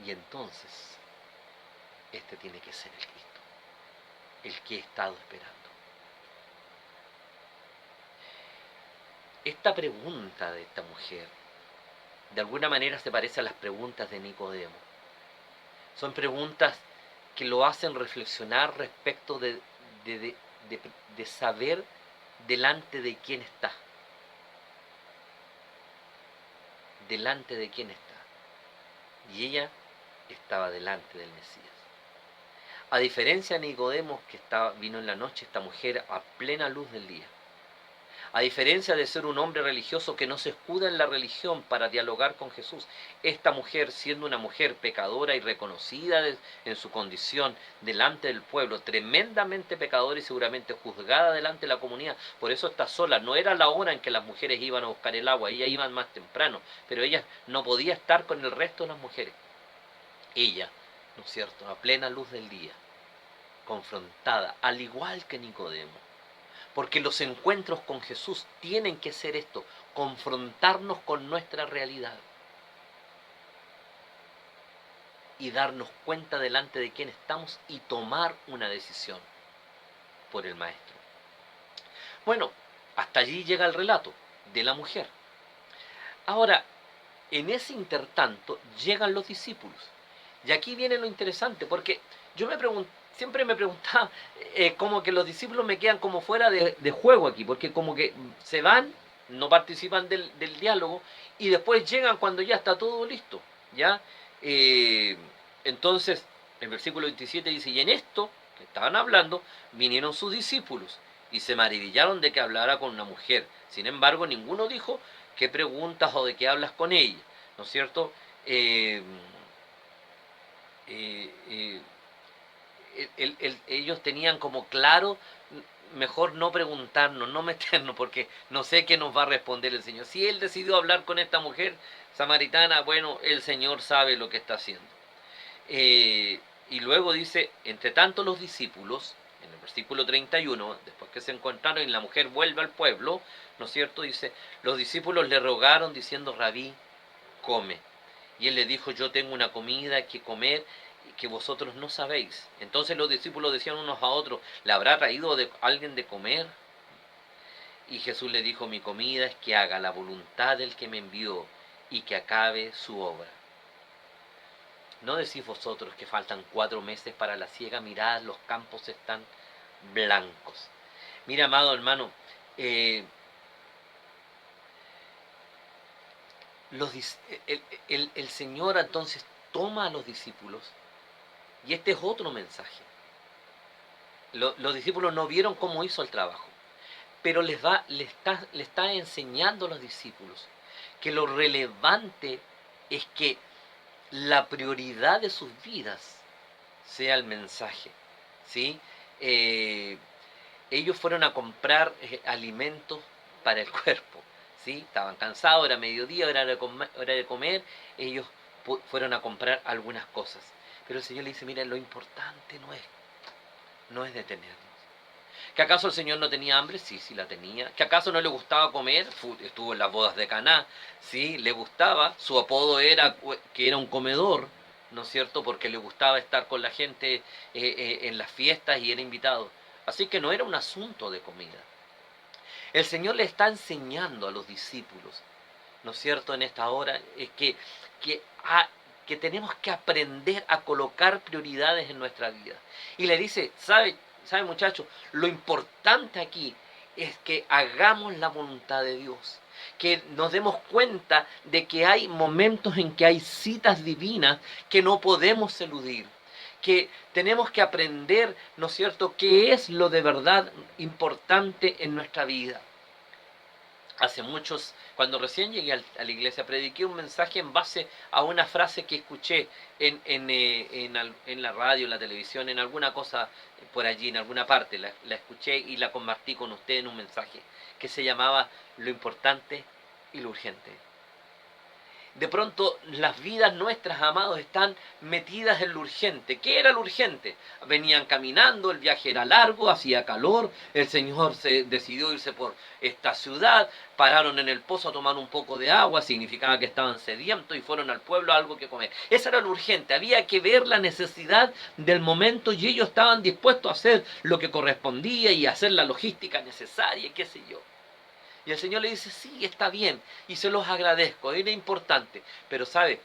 Y entonces, este tiene que ser el Cristo. el que he estado esperando. Esta pregunta de esta mujer, de alguna manera se parece a las preguntas de Nicodemo. Son preguntas que lo hacen reflexionar respecto de saber delante de quién está. Delante de quién está. Y ella estaba delante del Mesías. A diferencia de Nicodemo, que vino en la noche, esta mujer a plena luz del día. A diferencia de ser un hombre religioso que no se escuda en la religión para dialogar con Jesús, esta mujer, siendo una mujer pecadora y reconocida en su condición delante del pueblo, tremendamente pecadora y seguramente juzgada delante de la comunidad, por eso está sola. No era la hora en que las mujeres iban a buscar el agua, ellas iban más temprano, pero ella no podía estar con el resto de las mujeres. Ella, ¿no es cierto?, a plena luz del día, confrontada, al igual que Nicodemo. Porque los encuentros con Jesús tienen que ser esto, confrontarnos con nuestra realidad y darnos cuenta delante de quién estamos y tomar una decisión por el Maestro. Bueno, hasta allí llega el relato de la mujer. Ahora, en ese intertanto llegan los discípulos. Y aquí viene lo interesante, porque yo siempre me preguntaba, como que los discípulos me quedan como fuera de juego aquí, porque como que se van, no participan del diálogo, y después llegan cuando ya está todo listo, ¿ya? Entonces, el versículo 27 dice, y en esto que estaban hablando, vinieron sus discípulos, y se maravillaron de que hablara con una mujer. Sin embargo, ninguno dijo, ¿qué preguntas o de qué hablas con ella? ¿No es cierto? Ellos tenían como claro, mejor no preguntarnos, no meternos, porque no sé qué nos va a responder el Señor. Si Él decidió hablar con esta mujer samaritana, bueno, el Señor sabe lo que está haciendo. Y luego dice, entre tanto los discípulos, en el versículo 31, después que se encontraron y la mujer vuelve al pueblo, ¿no es cierto? Dice, los discípulos le rogaron diciendo, Rabí, come. Y él le dijo, yo tengo una comida que comer que vosotros no sabéis. Entonces los discípulos decían unos a otros, ¿le habrá traído alguien de comer? Y Jesús le dijo, mi comida es que haga la voluntad del que me envió y que acabe su obra. ¿No decís vosotros que faltan 4 meses para la siega? Mirad, los campos están blancos. Mira, amado hermano, el Señor entonces toma a los discípulos, y este es otro mensaje. Los discípulos no vieron cómo hizo el trabajo, pero le está enseñando a los discípulos que lo relevante es que la prioridad de sus vidas sea el mensaje, ¿sí? Ellos fueron a comprar alimentos para el cuerpo, ¿sí? Estaban cansados, era mediodía, hora de comer, ellos fueron a comprar algunas cosas. Pero el Señor le dice, mira, lo importante no es detenernos. ¿Que acaso el Señor no tenía hambre? Sí, sí la tenía. ¿Que acaso no le gustaba comer? Estuvo en las bodas de Caná, sí, le gustaba. Su apodo era que era un comedor, ¿no es cierto? Porque le gustaba estar con la gente en las fiestas y era invitado. Así que no era un asunto de comida. El Señor le está enseñando a los discípulos, ¿no es cierto?, en esta hora, que tenemos que aprender a colocar prioridades en nuestra vida. Y le dice, ¿sabe muchachos? Lo importante aquí es que hagamos la voluntad de Dios. Que nos demos cuenta de que hay momentos en que hay citas divinas que no podemos eludir. Que tenemos que aprender, ¿no es cierto?, qué es lo de verdad importante en nuestra vida. Cuando recién llegué a la iglesia, prediqué un mensaje en base a una frase que escuché en la radio, en la televisión, en alguna cosa por allí, en alguna parte. La escuché y la compartí con usted en un mensaje que se llamaba Lo importante y lo urgente. De pronto las vidas nuestras, amados, están metidas en lo urgente. ¿Qué era lo urgente? Venían caminando, el viaje era largo, hacía calor, el Señor se decidió irse por esta ciudad, pararon en el pozo a tomar un poco de agua, significaba que estaban sedientos y fueron al pueblo a algo que comer. Eso era lo urgente, había que ver la necesidad del momento y ellos estaban dispuestos a hacer lo que correspondía y a hacer la logística necesaria, qué sé yo. Y el Señor le dice, sí, está bien, y se los agradezco, era importante. Pero ¿sabe?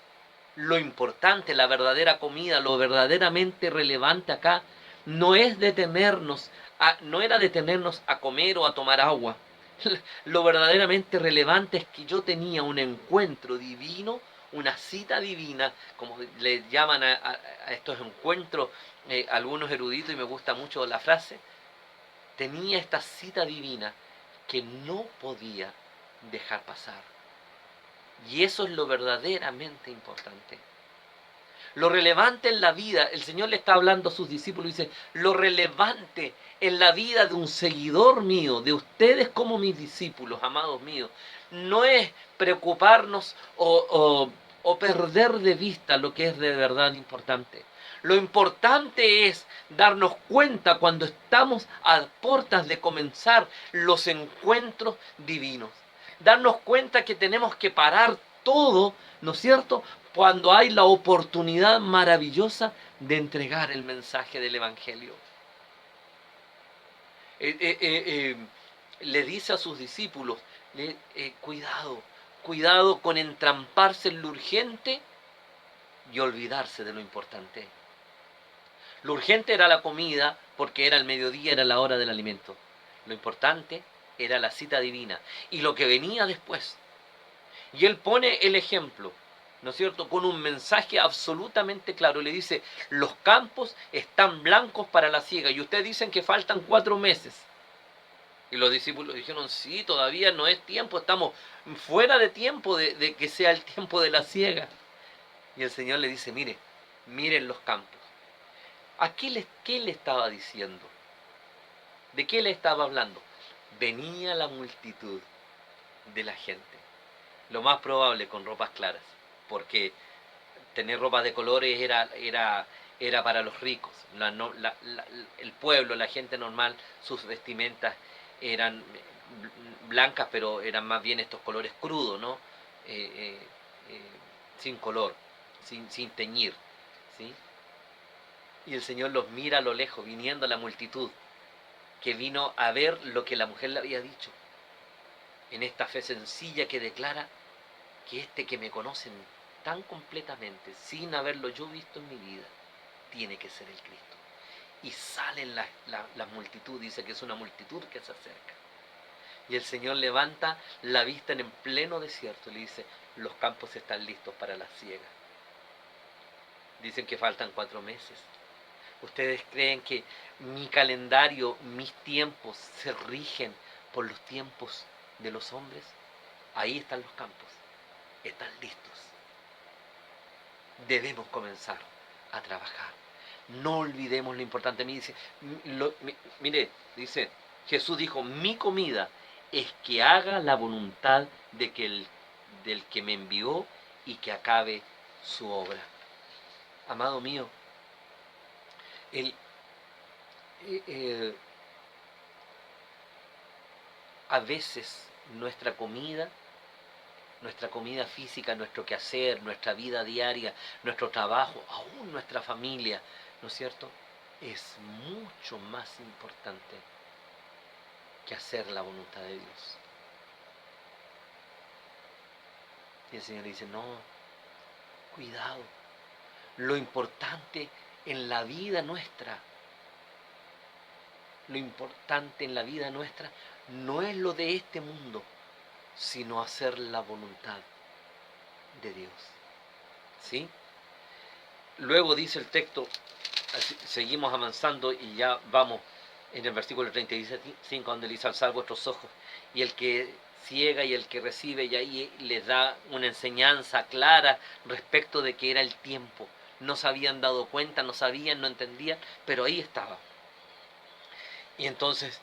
Lo importante, la verdadera comida, lo verdaderamente relevante acá, no es detenernos, no era detenernos a comer o a tomar agua. Lo verdaderamente relevante es que yo tenía un encuentro divino, una cita divina, como le llaman a estos encuentros algunos eruditos, y me gusta mucho la frase, tenía esta cita divina que no podía dejar pasar. Y eso es lo verdaderamente importante. Lo relevante en la vida, el Señor le está hablando a sus discípulos y dice, lo relevante en la vida de un seguidor mío, de ustedes como mis discípulos, amados míos, no es preocuparnos o perder de vista lo que es de verdad importante. Lo importante es darnos cuenta cuando estamos a puertas de comenzar los encuentros divinos. Darnos cuenta que tenemos que parar todo, ¿no es cierto?, cuando hay la oportunidad maravillosa de entregar el mensaje del Evangelio. Le dice a sus discípulos, cuidado con entramparse en lo urgente y olvidarse de lo importante. Lo urgente era la comida, porque era el mediodía, era la hora del alimento. Lo importante era la cita divina y lo que venía después. Y él pone el ejemplo, ¿no es cierto?, con un mensaje absolutamente claro. Le dice, los campos están blancos para la siega y ustedes dicen que faltan 4 meses. Y los discípulos dijeron, sí, todavía no es tiempo, estamos fuera de tiempo de que sea el tiempo de la siega. Y el Señor le dice, miren los campos. ¿Qué le estaba diciendo? ¿De qué le estaba hablando? Venía la multitud de la gente. Lo más probable con ropas claras, porque tener ropas de colores era para los ricos. El pueblo, la gente normal, sus vestimentas eran blancas, pero eran más bien estos colores crudos, ¿no? Sin color, sin teñir, ¿sí? Y el Señor los mira a lo lejos, viniendo la multitud, que vino a ver lo que la mujer le había dicho, en esta fe sencilla que declara que este que me conocen tan completamente, sin haberlo yo visto en mi vida, tiene que ser el Cristo. Y salen las multitud, dice que es una multitud que se acerca. Y el Señor levanta la vista en pleno desierto y le dice, los campos están listos para la siega. Dicen que faltan 4 meses. ¿Ustedes creen que mi calendario, mis tiempos se rigen por los tiempos de los hombres? Ahí están los campos, están listos. Debemos comenzar a trabajar. No olvidemos lo importante. Dice, Jesús dijo, mi comida es que haga la voluntad del que me envió y que acabe su obra. Amado mío, a veces nuestra comida física, nuestro quehacer, nuestra vida diaria, nuestro trabajo, aún nuestra familia, ¿no es cierto?, es mucho más importante que hacer la voluntad de Dios. Y el Señor dice, no, cuidado, lo importante en la vida nuestra, no es lo de este mundo, sino hacer la voluntad de Dios. ¿Sí? Luego dice el texto, seguimos avanzando y ya vamos en el versículo 35, donde dice, alzad vuestros ojos, y el que ciega y el que recibe, y ahí les da una enseñanza clara respecto de que era el tiempo. No se habían dado cuenta, no sabían, no entendían, pero ahí estaba. Y entonces,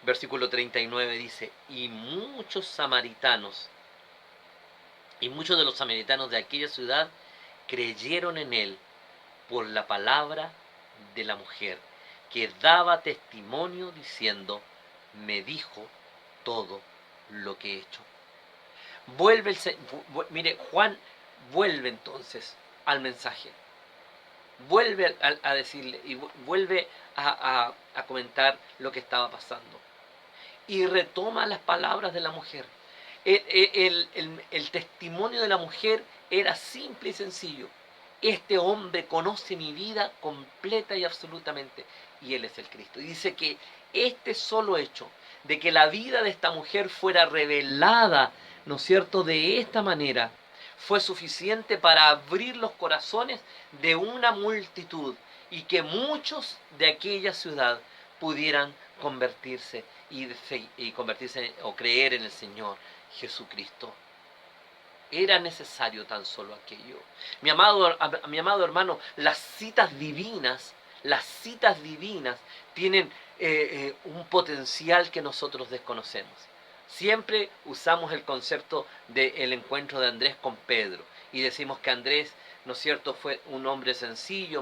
versículo 39 dice, y muchos samaritanos Y muchos de los samaritanos de aquella ciudad creyeron en él por la palabra de la mujer, que daba testimonio diciendo, me dijo todo lo que he hecho. Mire, Juan vuelve entonces al mensaje, vuelve a decirle y vuelve a comentar lo que estaba pasando. Y retoma las palabras de la mujer. El testimonio de la mujer era simple y sencillo. Este hombre conoce mi vida completa y absolutamente, y él es el Cristo. Y dice que este solo hecho de que la vida de esta mujer fuera revelada, ¿no es cierto?, de esta manera, fue suficiente para abrir los corazones de una multitud y que muchos de aquella ciudad pudieran convertirse y convertirse o creer en el Señor Jesucristo. Era necesario tan solo aquello. Mi amado hermano, las citas divinas tienen un potencial que nosotros desconocemos. Siempre usamos el concepto del encuentro de Andrés con Pedro y decimos que Andrés, ¿no es cierto?, fue un hombre sencillo,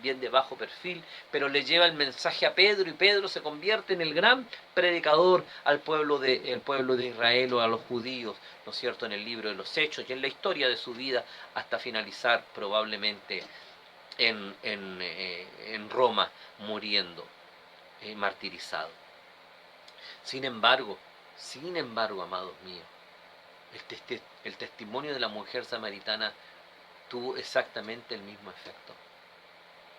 bien de bajo perfil, pero le lleva el mensaje a Pedro y Pedro se convierte en el gran predicador al pueblo de Israel o a los judíos, ¿no es cierto?, en el libro de los Hechos y en la historia de su vida hasta finalizar probablemente en Roma, muriendo, martirizado. Sin embargo, amados míos, el testimonio de la mujer samaritana tuvo exactamente el mismo efecto.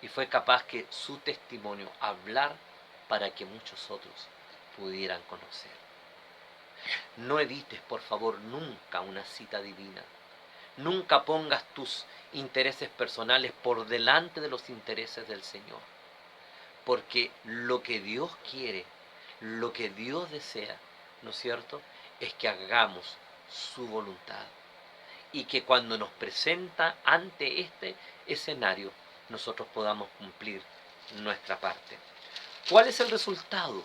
Y fue capaz que su testimonio hablar para que muchos otros pudieran conocer. No evites, por favor, nunca una cita divina. Nunca pongas tus intereses personales por delante de los intereses del Señor. Porque lo que Dios quiere, lo que Dios desea, ¿no es cierto?, es que hagamos su voluntad. Y que cuando nos presenta ante este escenario, nosotros podamos cumplir nuestra parte. ¿Cuál es el resultado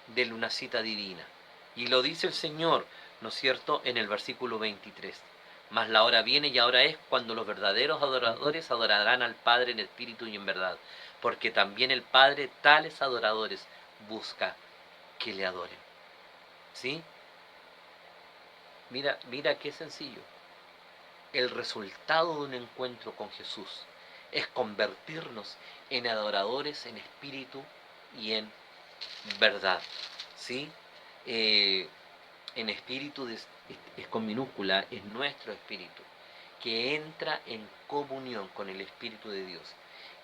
de una cita divina? Y lo dice el Señor, ¿no es cierto?, en el versículo 23. Mas la hora viene y ahora es cuando los verdaderos adoradores adorarán al Padre en espíritu y en verdad, porque también el Padre tales adoradores busca que le adoren. ¿Sí? Mira qué sencillo. El resultado de un encuentro con Jesús es convertirnos en adoradores en espíritu y en verdad. ¿Sí? En espíritu es con minúscula, es nuestro espíritu, que entra en comunión con el Espíritu de Dios.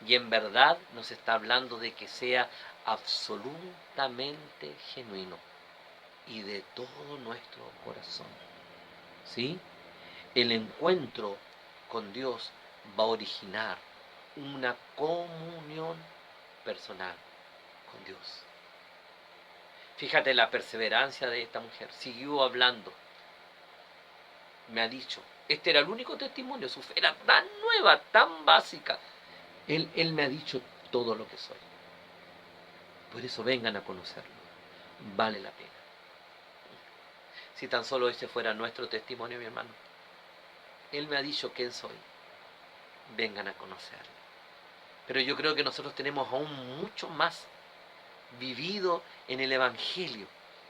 Y en verdad nos está hablando de que sea absolutamente genuino y de todo nuestro corazón. ¿Sí? El encuentro con Dios va a originar una comunión personal con Dios. Fíjate la perseverancia de esta mujer. Siguió hablando. Me ha dicho, este era el único testimonio, su fe era tan nueva, tan básica. Él me ha dicho todo lo que soy. Por eso vengan a conocerlo. Vale la pena. Si tan solo ese fuera nuestro testimonio, mi hermano. Él me ha dicho quién soy. Vengan a conocerlo. Pero yo creo que nosotros tenemos aún mucho más vivido en el Evangelio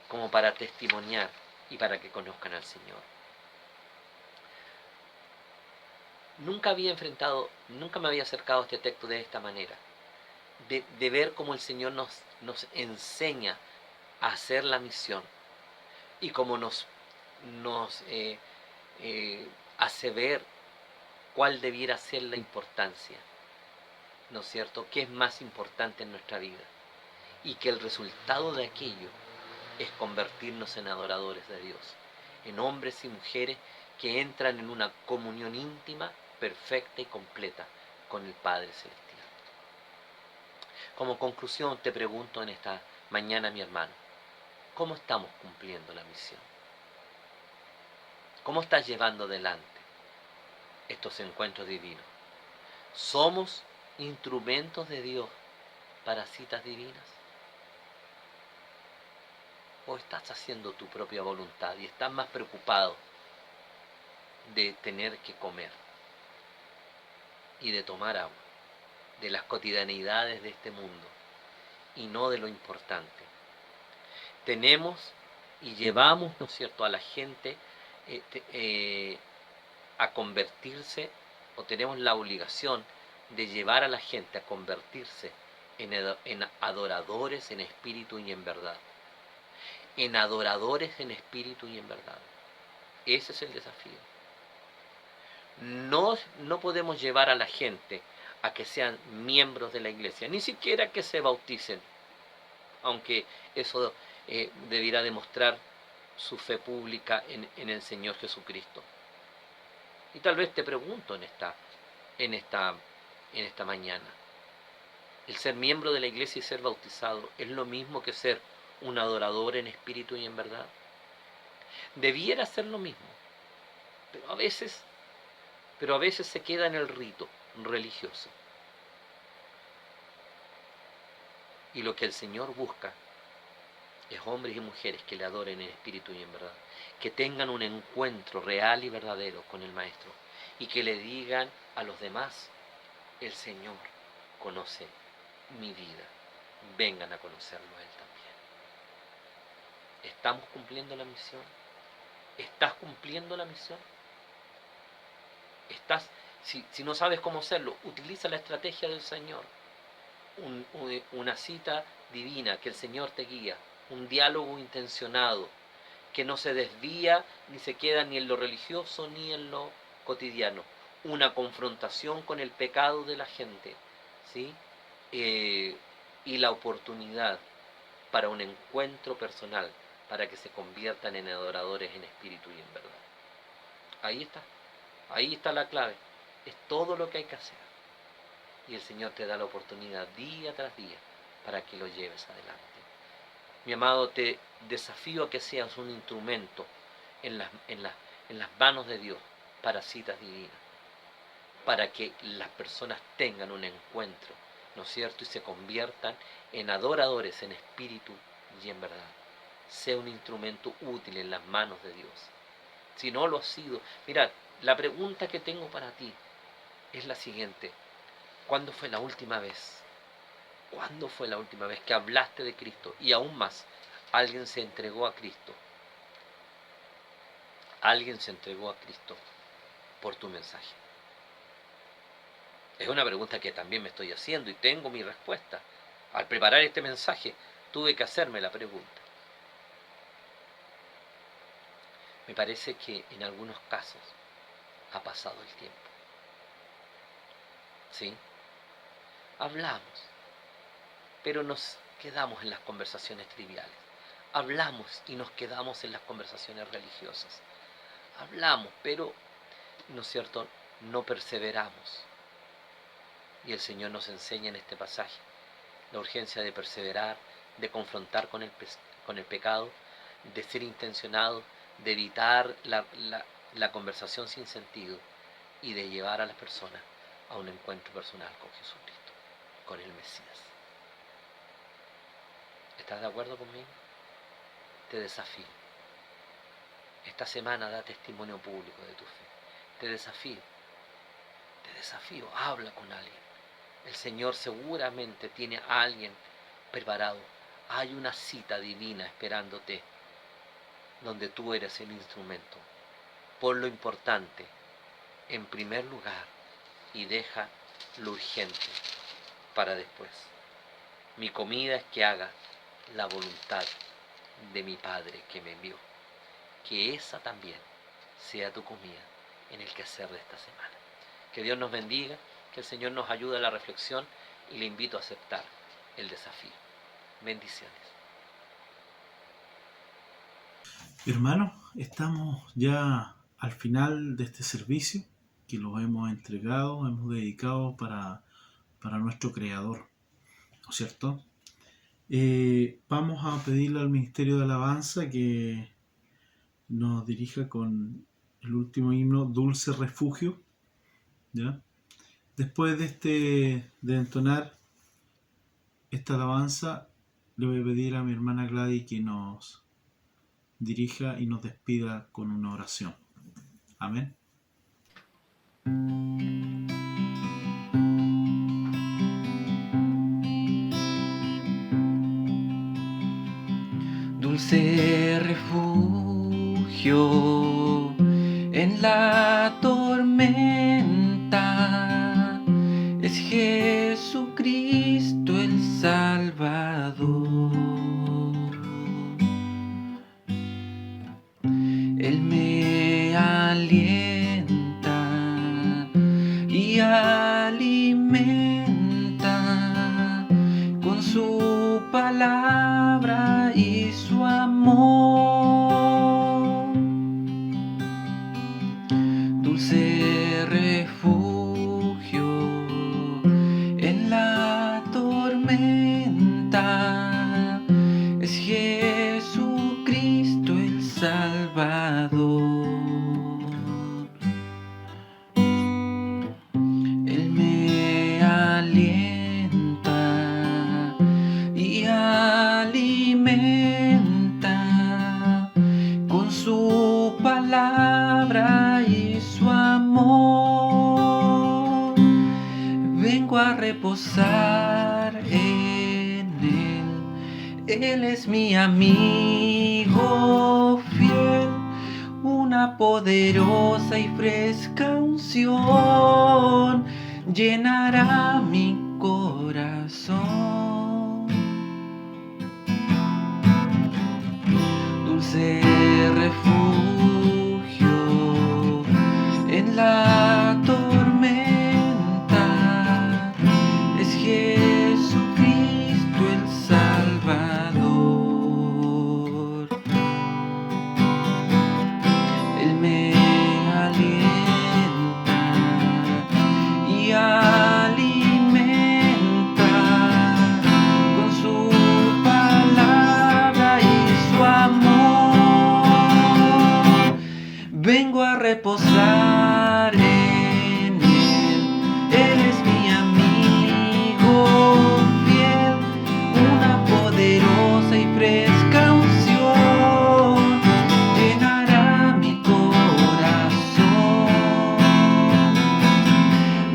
como para testimoniar y para que conozcan al Señor. Nunca me había acercado a este texto de esta manera, de ver cómo el Señor nos enseña a hacer la misión y cómo nos hace ver cuál debiera ser la importancia, ¿no es cierto?, qué es más importante en nuestra vida, y que el resultado de aquello es convertirnos en adoradores de Dios, en hombres y mujeres que entran en una comunión íntima, perfecta y completa con el Padre Celestial. Como conclusión te pregunto en esta mañana, mi hermano, ¿cómo estamos cumpliendo la misión? ¿Cómo estás llevando adelante estos encuentros divinos? ¿Somos instrumentos de Dios para citas divinas? ¿O estás haciendo tu propia voluntad y estás más preocupado de tener que comer y de tomar agua, de las cotidianidades de este mundo y no de lo importante. Tenemos y llevamos, ¿no es cierto?, a la gente a convertirse, o tenemos la obligación de llevar a la gente a convertirse en adoradores en espíritu y en verdad. En adoradores en espíritu y en verdad. Ese es el desafío. No podemos llevar a la gente a que sean miembros de la iglesia, ni siquiera que se bauticen, aunque eso debiera demostrar su fe pública en el Señor Jesucristo. Y tal vez te pregunto en esta mañana, ¿el ser miembro de la iglesia y ser bautizado es lo mismo que ser un adorador en espíritu y en verdad? Debiera ser lo mismo, pero a veces se queda en el rito religioso. Y lo que el Señor busca es hombres y mujeres que le adoren en espíritu y en verdad, que tengan un encuentro real y verdadero con el Maestro y que le digan a los demás, el Señor conoce mi vida, vengan a conocerlo a Él también. ¿Estamos cumpliendo la misión? ¿Estás cumpliendo la misión? Si no sabes cómo hacerlo, utiliza la estrategia del Señor. Una cita divina, que el Señor te guía, un diálogo intencionado, que no se desvía ni se queda ni en lo religioso ni en lo cotidiano. Una confrontación con el pecado de la gente, ¿sí? Y la oportunidad para un encuentro personal, para que se conviertan en adoradores en espíritu y en verdad. Ahí está la clave. Es todo lo que hay que hacer. Y el Señor te da la oportunidad día tras día para que lo lleves adelante. Mi amado, te desafío a que seas un instrumento en las manos de Dios para citas divinas, para que las personas tengan un encuentro, ¿no es cierto?, y se conviertan en adoradores en espíritu y en verdad. Sea un instrumento útil en las manos de Dios. Si no lo has sido, mirad, la pregunta que tengo para ti es la siguiente: ¿cuándo fue la última vez? ¿Cuándo fue la última vez que hablaste de Cristo? Y aún más, alguien se entregó a Cristo. Alguien se entregó a Cristo por tu mensaje. Es una pregunta que también me estoy haciendo y tengo mi respuesta. Al preparar este mensaje, tuve que hacerme la pregunta. Me parece que en algunos casos ha pasado el tiempo. ¿Sí? Hablamos, pero nos quedamos en las conversaciones triviales. Hablamos y nos quedamos en las conversaciones religiosas. Hablamos, pero, ¿no es cierto?, no perseveramos. Y el Señor nos enseña en este pasaje la urgencia de perseverar, de confrontar con el pecado, de ser intencionado, de evitar la conversación sin sentido y de llevar a las personas a un encuentro personal con Jesucristo, con el Mesías. ¿Estás de acuerdo conmigo? Te desafío. Esta semana da testimonio público de tu fe. Te desafío, habla con alguien. El Señor seguramente tiene a alguien preparado. Hay una cita divina esperándote, donde tú eres el instrumento. Pon lo importante en primer lugar y deja lo urgente para después. Mi comida es que haga la voluntad de mi Padre que me envió. Que esa también sea tu comida en el quehacer de esta semana. Que Dios nos bendiga, que el Señor nos ayude a la reflexión y le invito a aceptar el desafío. Bendiciones. Hermanos, estamos ya al final de este servicio que lo hemos entregado, hemos dedicado para nuestro Creador, ¿no es cierto? Vamos a pedirle al Ministerio de Alabanza que nos dirija con el último himno, Dulce Refugio, ¿ya? Después de entonar esta alabanza, le voy a pedir a mi hermana Gladys que nos dirija y nos despida con una oración. Amén. Dulce refugio en la tormenta es Jesucristo el Salvador. Él me alienta y alimenta con su palabra y su amor. Dulce refugio en la tormenta es Jesucristo el Salvador. Él me alienta y alimenta con su palabra y su amor. Vengo a reposar en Él. Él es mi amigo fiel, una poderosa y fresca unción llenará mi corazón. Dulce refugio en la tormenta es Jesucristo el Salvador. Él me alienta y alimenta con su palabra y su amor. Vengo a reposar en Él. Él es mi amigo fiel, una poderosa y fresca unción llenará mi corazón.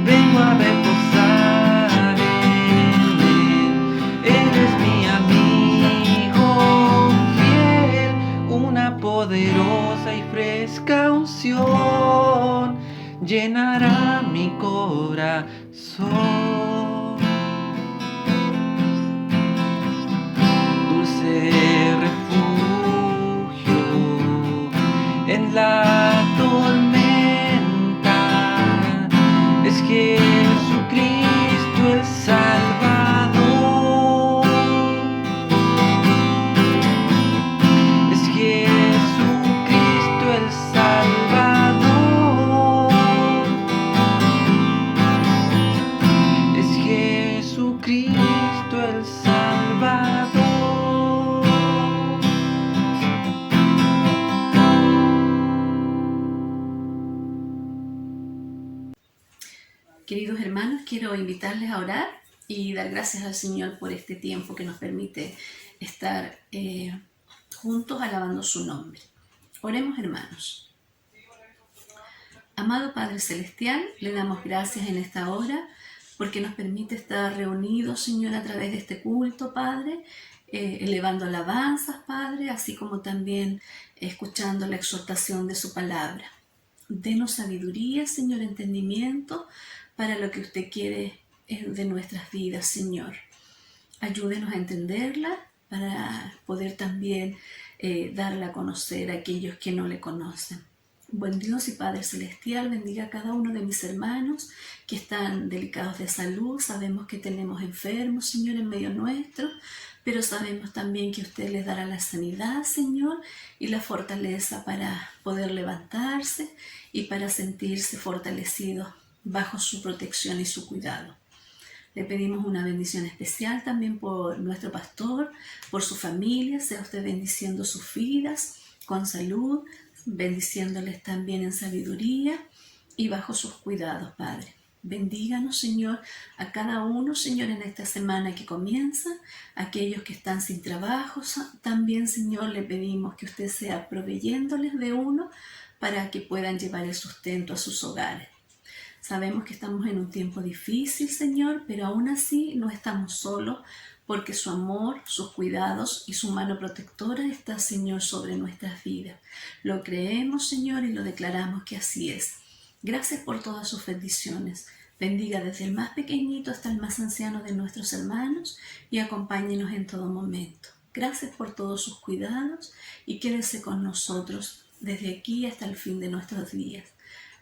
Vengo a reposar en Él. Él es mi amigo fiel, una poderosa y fresca unción llenará mi corazón. Dulce refugio en la tormenta es Jesucristo el Salvador. Es Jesucristo el Salvador. Es Jesucristo el Salvador. Queridos hermanos, quiero invitarles a orar y dar gracias al Señor por este tiempo que nos permite estar juntos alabando su nombre. Oremos, hermanos. Amado Padre Celestial, le damos gracias en esta hora porque nos permite estar reunidos, Señor, a través de este culto, Padre, elevando alabanzas, Padre, así como también escuchando la exhortación de su palabra. Denos sabiduría, Señor, entendimiento para lo que usted quiere de nuestras vidas, Señor. Ayúdenos a entenderla para poder también darla a conocer a aquellos que no le conocen. Buen Dios y Padre Celestial, bendiga a cada uno de mis hermanos que están delicados de salud. Sabemos que tenemos enfermos, Señor, en medio nuestro, pero sabemos también que usted les dará la sanidad, Señor, y la fortaleza para poder levantarse y para sentirse fortalecidos bajo su protección y su cuidado. Le pedimos una bendición especial también por nuestro pastor, por su familia. Sea usted bendiciendo sus vidas con salud, bendiciéndoles también en sabiduría y bajo sus cuidados, Padre. Bendíganos, Señor, a cada uno, Señor, en esta semana que comienza, aquellos que están sin trabajo. También, Señor, le pedimos que usted sea proveyéndoles de uno para que puedan llevar el sustento a sus hogares. Sabemos que estamos en un tiempo difícil, Señor, pero aún así no estamos solos, porque su amor, sus cuidados y su mano protectora está, Señor, sobre nuestras vidas. Lo creemos, Señor, y lo declaramos que así es. Gracias por todas sus bendiciones. Bendiga desde el más pequeñito hasta el más anciano de nuestros hermanos y acompáñenos en todo momento. Gracias por todos sus cuidados y quédese con nosotros desde aquí hasta el fin de nuestros días.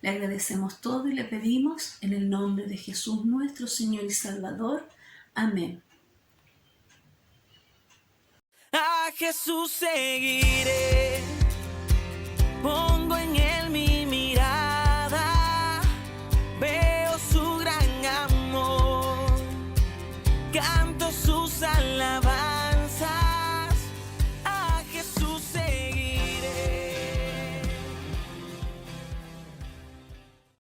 Le agradecemos todo y le pedimos en el nombre de Jesús nuestro Señor y Salvador. Amén. A Jesús seguiré.